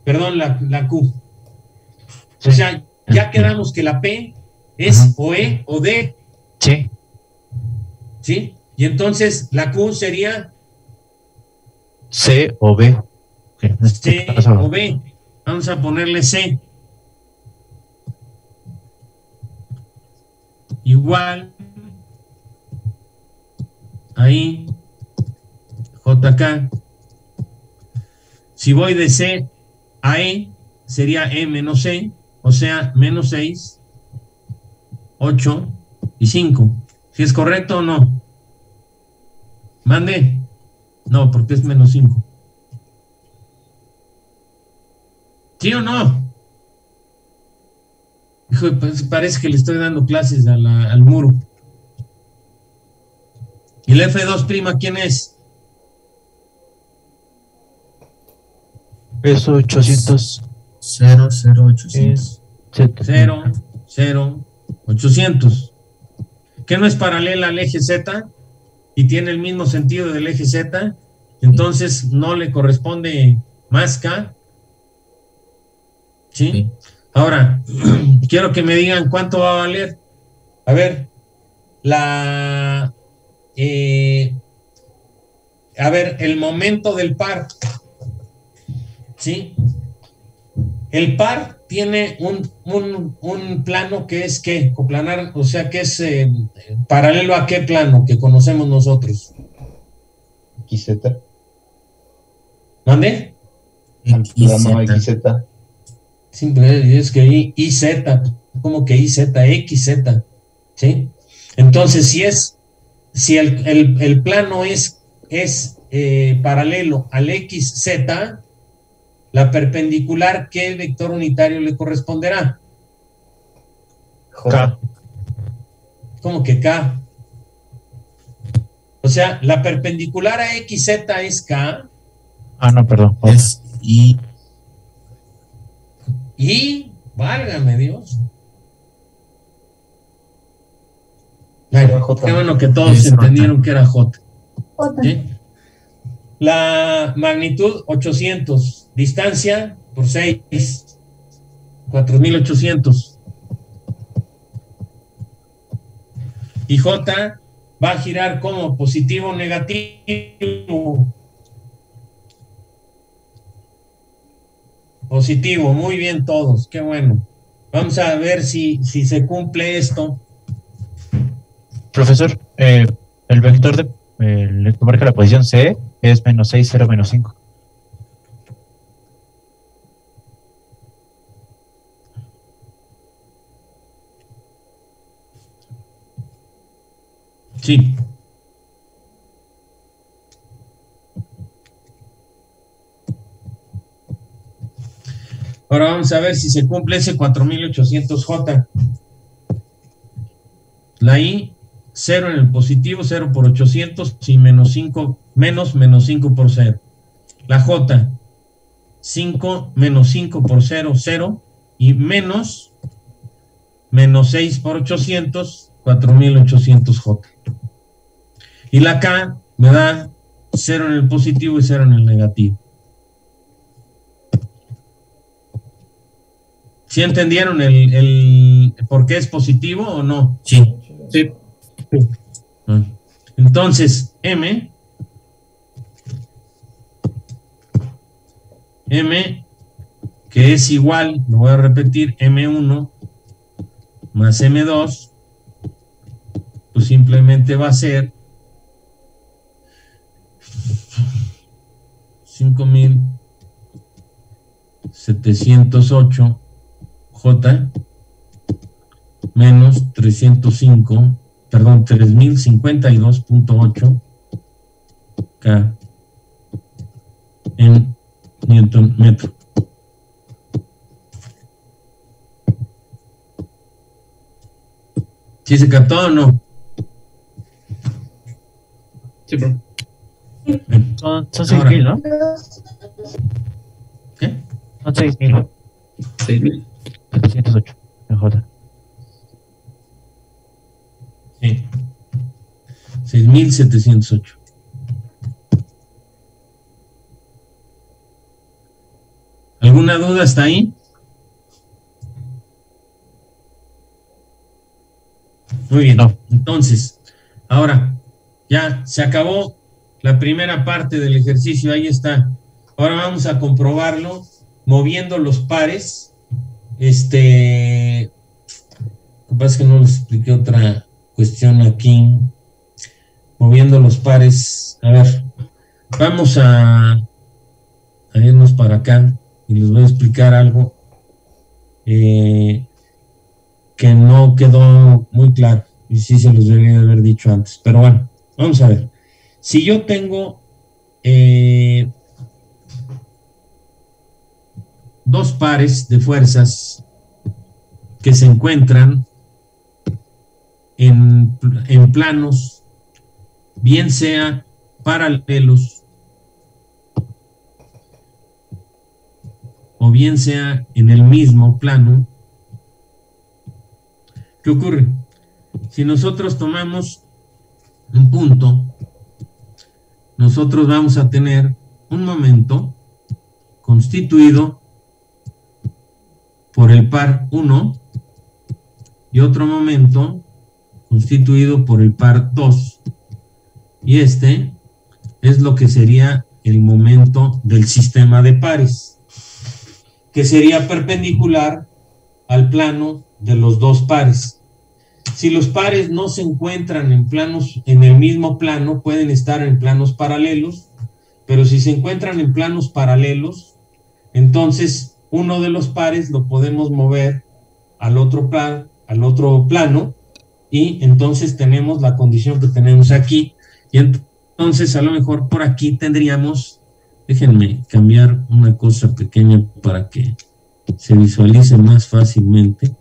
Perdón, la Q. Sí. O sea, ya quedamos que la P es o E o D. Sí. ¿Sí? Y entonces la Q sería C o B. Okay. C o B. Vamos a ponerle C. Igual. Ahí. JK. Si voy de C a E, sería E menos C. O sea, menos 6, 8 y 5. ¿Sí es correcto o no? ¿Mande? No, porque es menos 5. ¿Sí o no? Hijo, pues parece que le estoy dando clases al muro. ¿Y la F2', quién es? Es 800. 00800. 0, 800. ¿Qué no es paralela al eje Z? y tiene el mismo sentido del eje Z, entonces no le corresponde más K. ¿Sí? Ahora, quiero que me digan cuánto va a valer. A ver, el momento del par. ¿Sí? El par tiene un plano que es ¿qué? Coplanar, o sea, que es paralelo a qué plano que conocemos nosotros. XZ. ¿Mande? Plano XZ. Siempre es que IZ, como que IZ, XZ, ¿sí? Entonces, si el plano es paralelo al XZ, la perpendicular, ¿qué vector unitario le corresponderá? K. ¿Cómo que K? O sea, la perpendicular a XZ es K. No, perdón. Es I. Y, válgame Dios. Bueno, qué bueno que todos entendieron que era J. ¿Sí? La magnitud 800, distancia por 6, 4800. Y J va a girar como positivo o negativo. Positivo, muy bien todos, qué bueno. Vamos a ver si se cumple esto. Profesor, el vector que marca la posición C es -6, 0, -5. Sí. Ahora vamos a ver si se cumple ese 4800J. La I, 0 en el positivo, 0 por 800 y menos 5 por 0. La J, 5 menos 5 por 0, 0 y menos 6 por 800, 4800J. Y la K me da 0 en el positivo y 0 en el negativo. ¿Sí entendieron el por qué es positivo o no? Sí. Sí. Entonces, M, que es igual, lo voy a repetir, M1 más M2, pues simplemente va a ser 5708 J menos 3052.8 K en Newton metro. ¿Sí se captó o no? Sí, bro. Son 6.000, ¿no? ¿Qué? Son 6.000. 6.708 en J. Sí. 6.708. ¿Alguna duda hasta ahí? Muy bien. No. Entonces, ahora ya se acabó la primera parte del ejercicio. Ahí está. Ahora vamos a comprobarlo moviendo los pares. Lo que pasa es que no les expliqué otra cuestión aquí. Moviendo los pares. A ver, vamos a irnos para acá y les voy a explicar algo que no quedó muy claro y sí se los debería de haber dicho antes. Pero bueno, vamos a ver. Si yo tengo dos pares de fuerzas que se encuentran en planos, bien sea paralelos o bien sea en el mismo plano, ¿qué ocurre? Si nosotros tomamos un punto, nosotros vamos a tener un momento constituido por el par 1 y otro momento constituido por el par 2. Y este es lo que sería el momento del sistema de pares, que sería perpendicular al plano de los dos pares. Si los pares no se encuentran en el mismo plano, pueden estar en planos paralelos, pero si se encuentran en planos paralelos, entonces uno de los pares lo podemos mover al otro plano, y entonces tenemos la condición que tenemos aquí. Y entonces a lo mejor por aquí tendríamos, déjenme cambiar una cosa pequeña para que se visualice más fácilmente.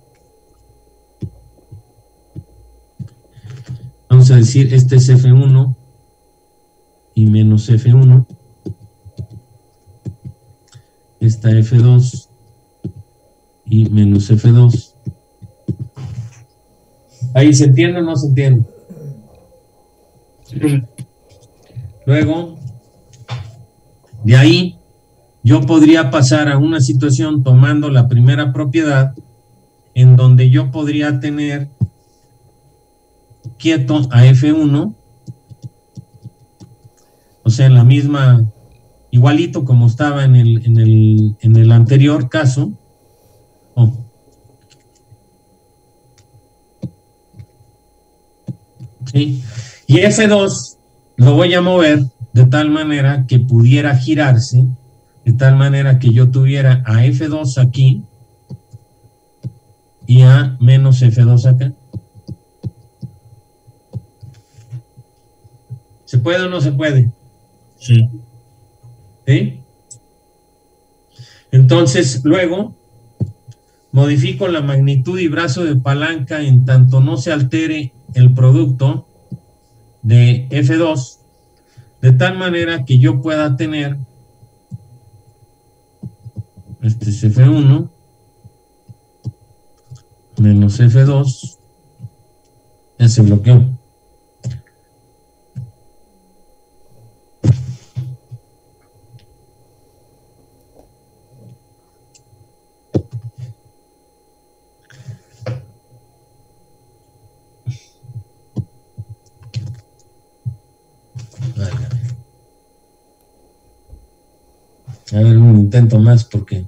Vamos a decir, este es F1 y menos F1. Esta F2 y menos F2. ¿Ahí se entiende o no se entiende? Sí. Luego, de ahí, yo podría pasar a una situación tomando la primera propiedad, en donde yo podría tener quieto a F1, o sea, en la misma, igualito como estaba en el anterior caso. ¿Sí? Y F2 lo voy a mover de tal manera que pudiera girarse, de tal manera que yo tuviera a F2 aquí y a menos F2 acá. ¿Se puede o no se puede? Sí. ¿Sí? Entonces, luego, modifico la magnitud y brazo de palanca en tanto no se altere el producto de F2, de tal manera que yo pueda tener, este es F1, menos F2, ya se bloqueó. A ver, un intento más porque...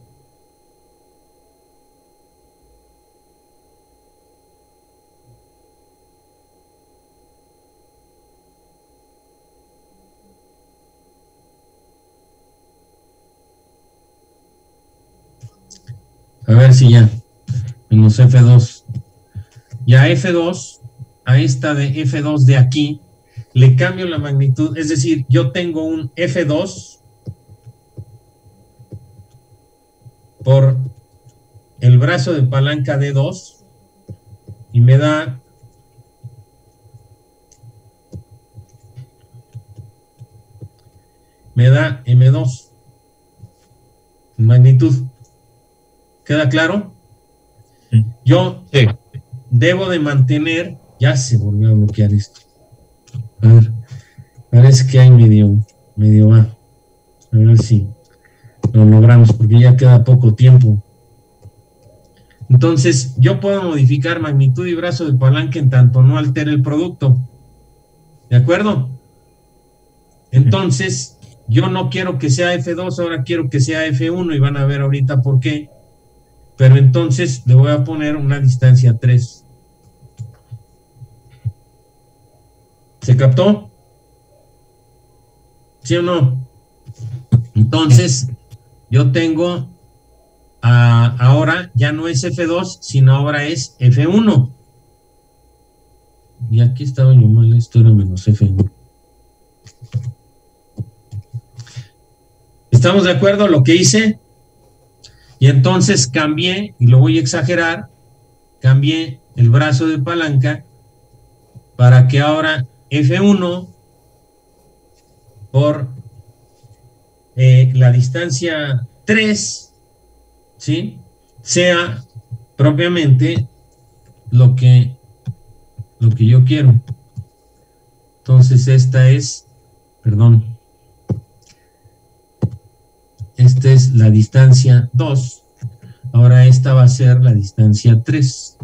A ver si ya. Menos F2. Y a F2, a esta de F2 de aquí, le cambio la magnitud. Es decir, yo tengo un F2 por el brazo de palanca D2 y me da M2 en magnitud. ¿Queda claro? Sí. Yo debo de mantener, ya se volvió a bloquear esto. A ver, parece que hay medio va. A ver si lo logramos, porque ya queda poco tiempo. Entonces, yo puedo modificar magnitud y brazo de palanca en tanto no altere el producto. ¿De acuerdo? Entonces, yo no quiero que sea F2, ahora quiero que sea F1 y van a ver ahorita por qué. Pero entonces le voy a poner una distancia 3. ¿Se captó? ¿Sí o no? Entonces, yo tengo, ahora ya no es F2, sino ahora es F1. Y aquí estaba yo mal, esto era menos F1. ¿Estamos de acuerdo lo que hice? Y entonces cambié, y lo voy a exagerar, cambié el brazo de palanca para que ahora F1 por la distancia 3, ¿sí?, sea propiamente lo que yo quiero. Entonces esta es, perdón, esta es la distancia 2, ahora esta va a ser la distancia 3.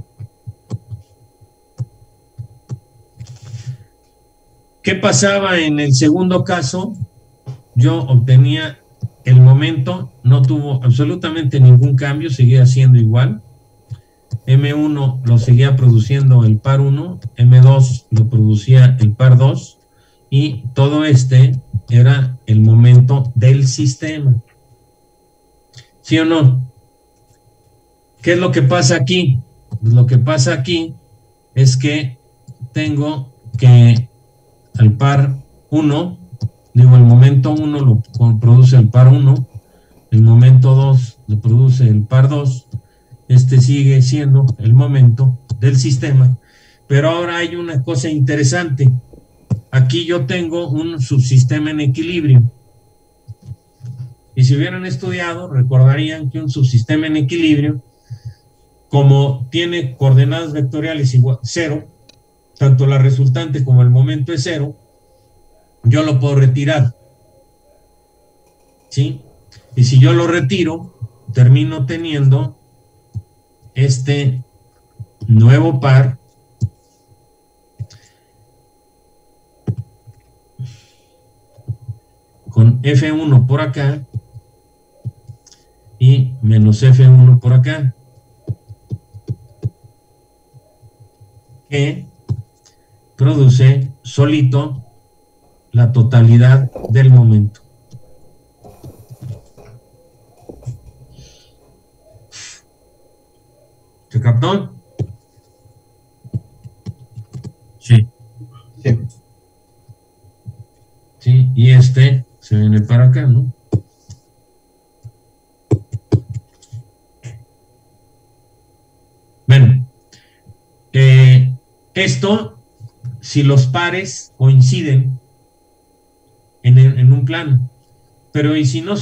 ¿Qué pasaba en el segundo caso? Yo obtenía el momento, no tuvo absolutamente ningún cambio, seguía siendo igual. M1 lo seguía produciendo el par 1, M2 lo producía el par 2, y todo este era el momento del sistema. ¿Sí o no? ¿Qué es lo que pasa aquí? Pues lo que pasa aquí es que tengo que al par 1, digo, el momento 1 lo produce el par 1, el momento 2 lo produce el par 2, este sigue siendo el momento del sistema, pero ahora hay una cosa interesante. Aquí yo tengo un subsistema en equilibrio, y si hubieran estudiado, recordarían que un subsistema en equilibrio, como tiene coordenadas vectoriales igual 0, tanto la resultante como el momento es 0, yo lo puedo retirar, ¿sí? Y si yo lo retiro, termino teniendo este nuevo par con F1 por acá y menos F1 por acá, que produce solito la totalidad del momento. ¿Se captó? Sí. Sí. Sí, y este se viene para acá, ¿no? Bueno, esto, si los pares coinciden en un plano, pero y si no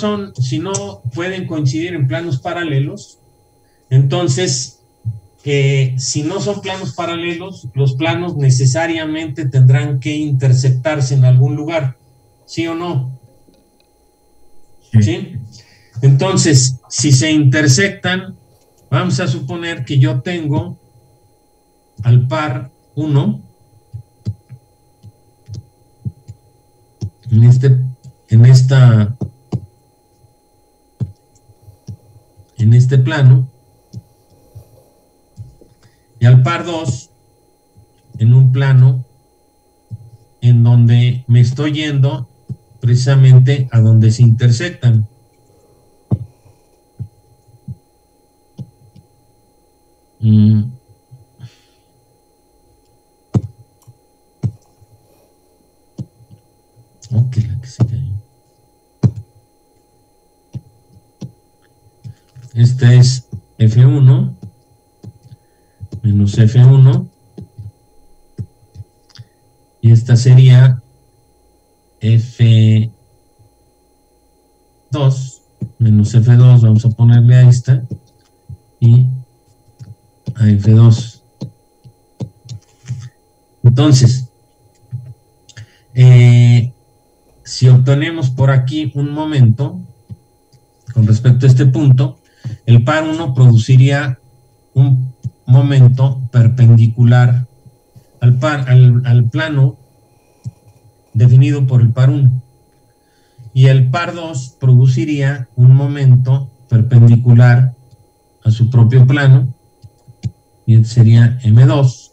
pueden coincidir en planos paralelos, entonces si no son planos paralelos, los planos necesariamente tendrán que interceptarse en algún lugar, ¿sí o no? ¿Sí? Entonces, si se intersectan, vamos a suponer que yo tengo al par 1 en este plano, y al par 2 en un plano en donde me estoy yendo precisamente a donde se intersectan. Ok, la que se cayó. Esta es F1 menos F1, y esta sería F2 menos F2, vamos a ponerle a esta, y a F2. Entonces, si obtenemos por aquí un momento con respecto a este punto, el par 1 produciría un momento perpendicular al plano definido por el par 1, y el par 2 produciría un momento perpendicular a su propio plano, y este sería M2,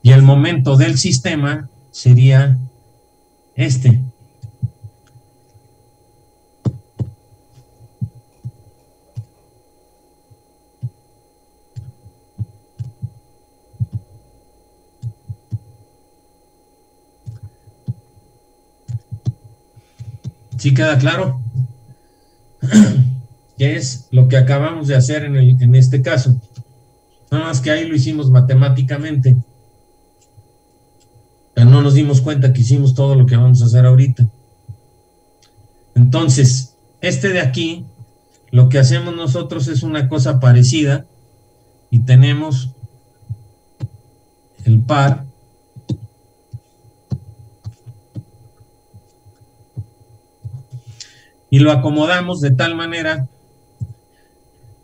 y el momento del sistema sería este. ¿Sí queda claro? ¿Qué es lo que acabamos de hacer en este caso? Nada más que ahí lo hicimos matemáticamente, pero no nos dimos cuenta que hicimos todo lo que vamos a hacer ahorita. Entonces, este de aquí, lo que hacemos nosotros es una cosa parecida, y tenemos el par y lo acomodamos de tal manera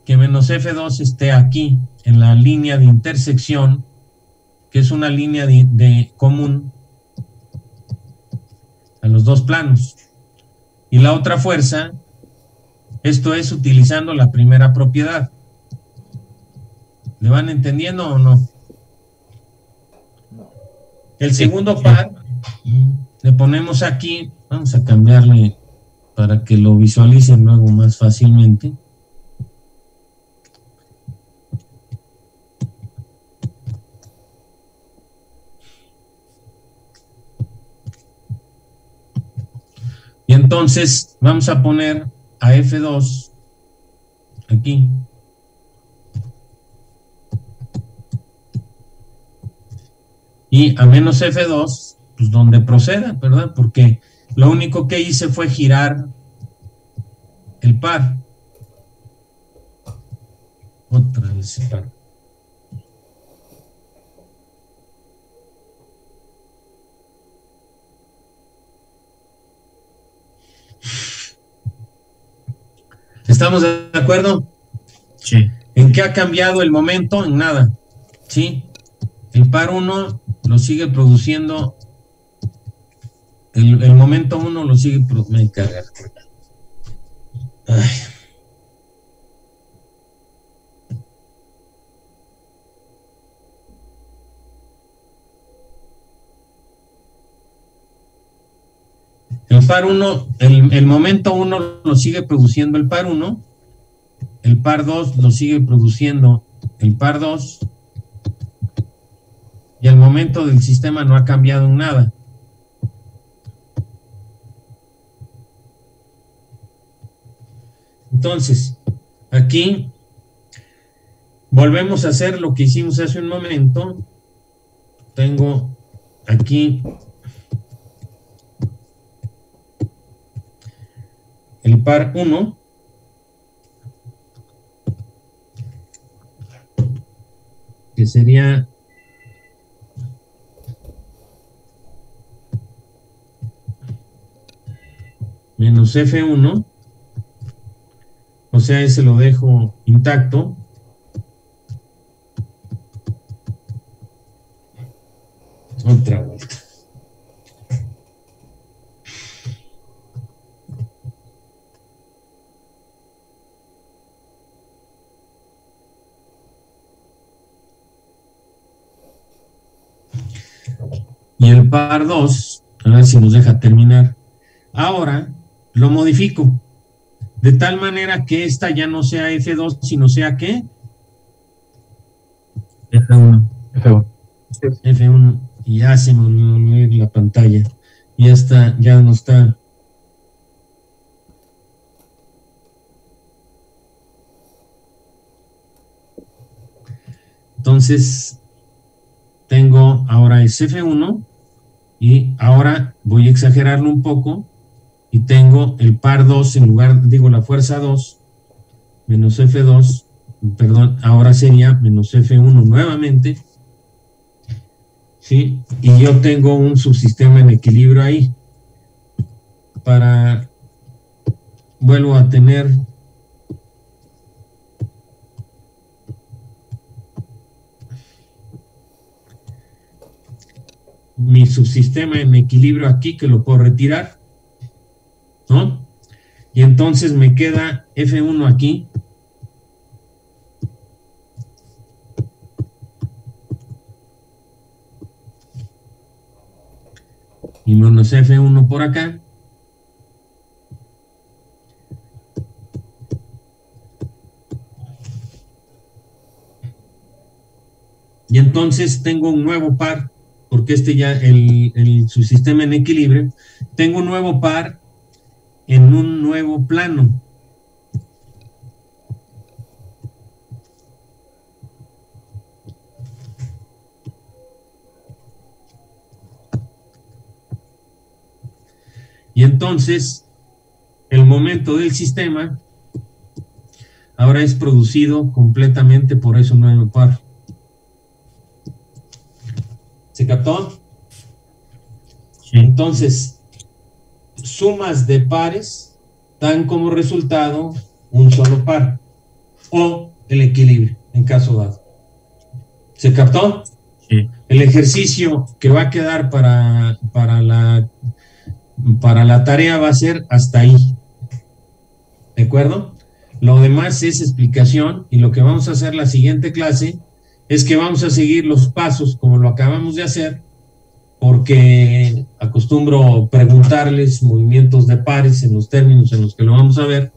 que menos F2 esté aquí, en la línea de intersección, que es una línea de común a los dos planos. Y la otra fuerza, esto es utilizando la primera propiedad. ¿Le van entendiendo o no? No. El segundo par, le ponemos aquí, vamos a cambiarle para que lo visualicen luego más fácilmente. Y entonces vamos a poner a F2 aquí. Y a menos F2, pues donde proceda, ¿verdad? Porque lo único que hice fue girar el par. Otra vez el par. ¿Estamos de acuerdo? Sí. ¿En qué ha cambiado el momento? En nada. ¿Sí? El par 1 lo sigue produciendo. El momento 1 lo sigue produciendo. Me caga. Ay. El par 1, el momento 1 lo sigue produciendo el par 1, el par 2 lo sigue produciendo el par 2, y el momento del sistema no ha cambiado en nada. Entonces, aquí volvemos a hacer lo que hicimos hace un momento. Tengo aquí el par 1, que sería menos F1, o sea, ese lo dejo intacto. Otra vuelta. Y el par 2, a ver si nos deja terminar. Ahora lo modifico de tal manera que esta ya no sea F2, sino sea ¿qué? F1. F1. Y ya se me olvidó la pantalla. Ya está, ya no está. Entonces, tengo ahora es F1 y ahora voy a exagerarlo un poco y tengo el par 2 en lugar, digo la fuerza 2 menos F2, perdón, ahora sería menos F1 nuevamente, ¿sí? Y yo tengo un subsistema en equilibrio ahí. Vuelvo a tener mi subsistema en equilibrio aquí, que lo puedo retirar, ¿no? Y entonces me queda F1 aquí. Y menos F1 por acá. Y entonces tengo un nuevo par, porque este ya, el subsistema en equilibrio, tengo un nuevo par en un nuevo plano. Y entonces, el momento del sistema ahora es producido completamente por ese nuevo par. ¿Se captó? Sí. Entonces, sumas de pares dan como resultado un solo par o el equilibrio en caso dado. ¿Se captó? Sí. El ejercicio que va a quedar para la tarea va a ser hasta ahí. ¿De acuerdo? Lo demás es explicación, y lo que vamos a hacer la siguiente clase es que vamos a seguir los pasos como lo acabamos de hacer, porque acostumbro preguntarles movimientos de pares en los términos en los que lo vamos a ver,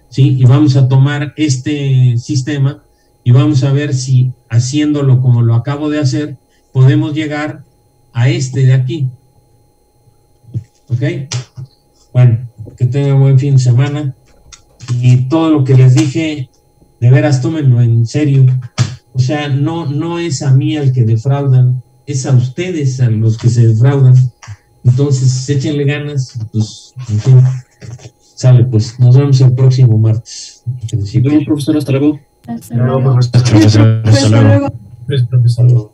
¿sí? Y vamos a tomar este sistema y vamos a ver si haciéndolo como lo acabo de hacer podemos llegar a este de aquí. ¿Ok? Bueno, que tengan buen fin de semana, y todo lo que les dije, de veras tómenlo en serio. O sea, no es a mí al que defraudan, es a ustedes a los que se defraudan. Entonces, échenle ganas, pues, en fin. Sale, pues, nos vemos el próximo martes. Nos vemos, profesor, hasta luego. Hasta luego. Hasta luego. Profesor.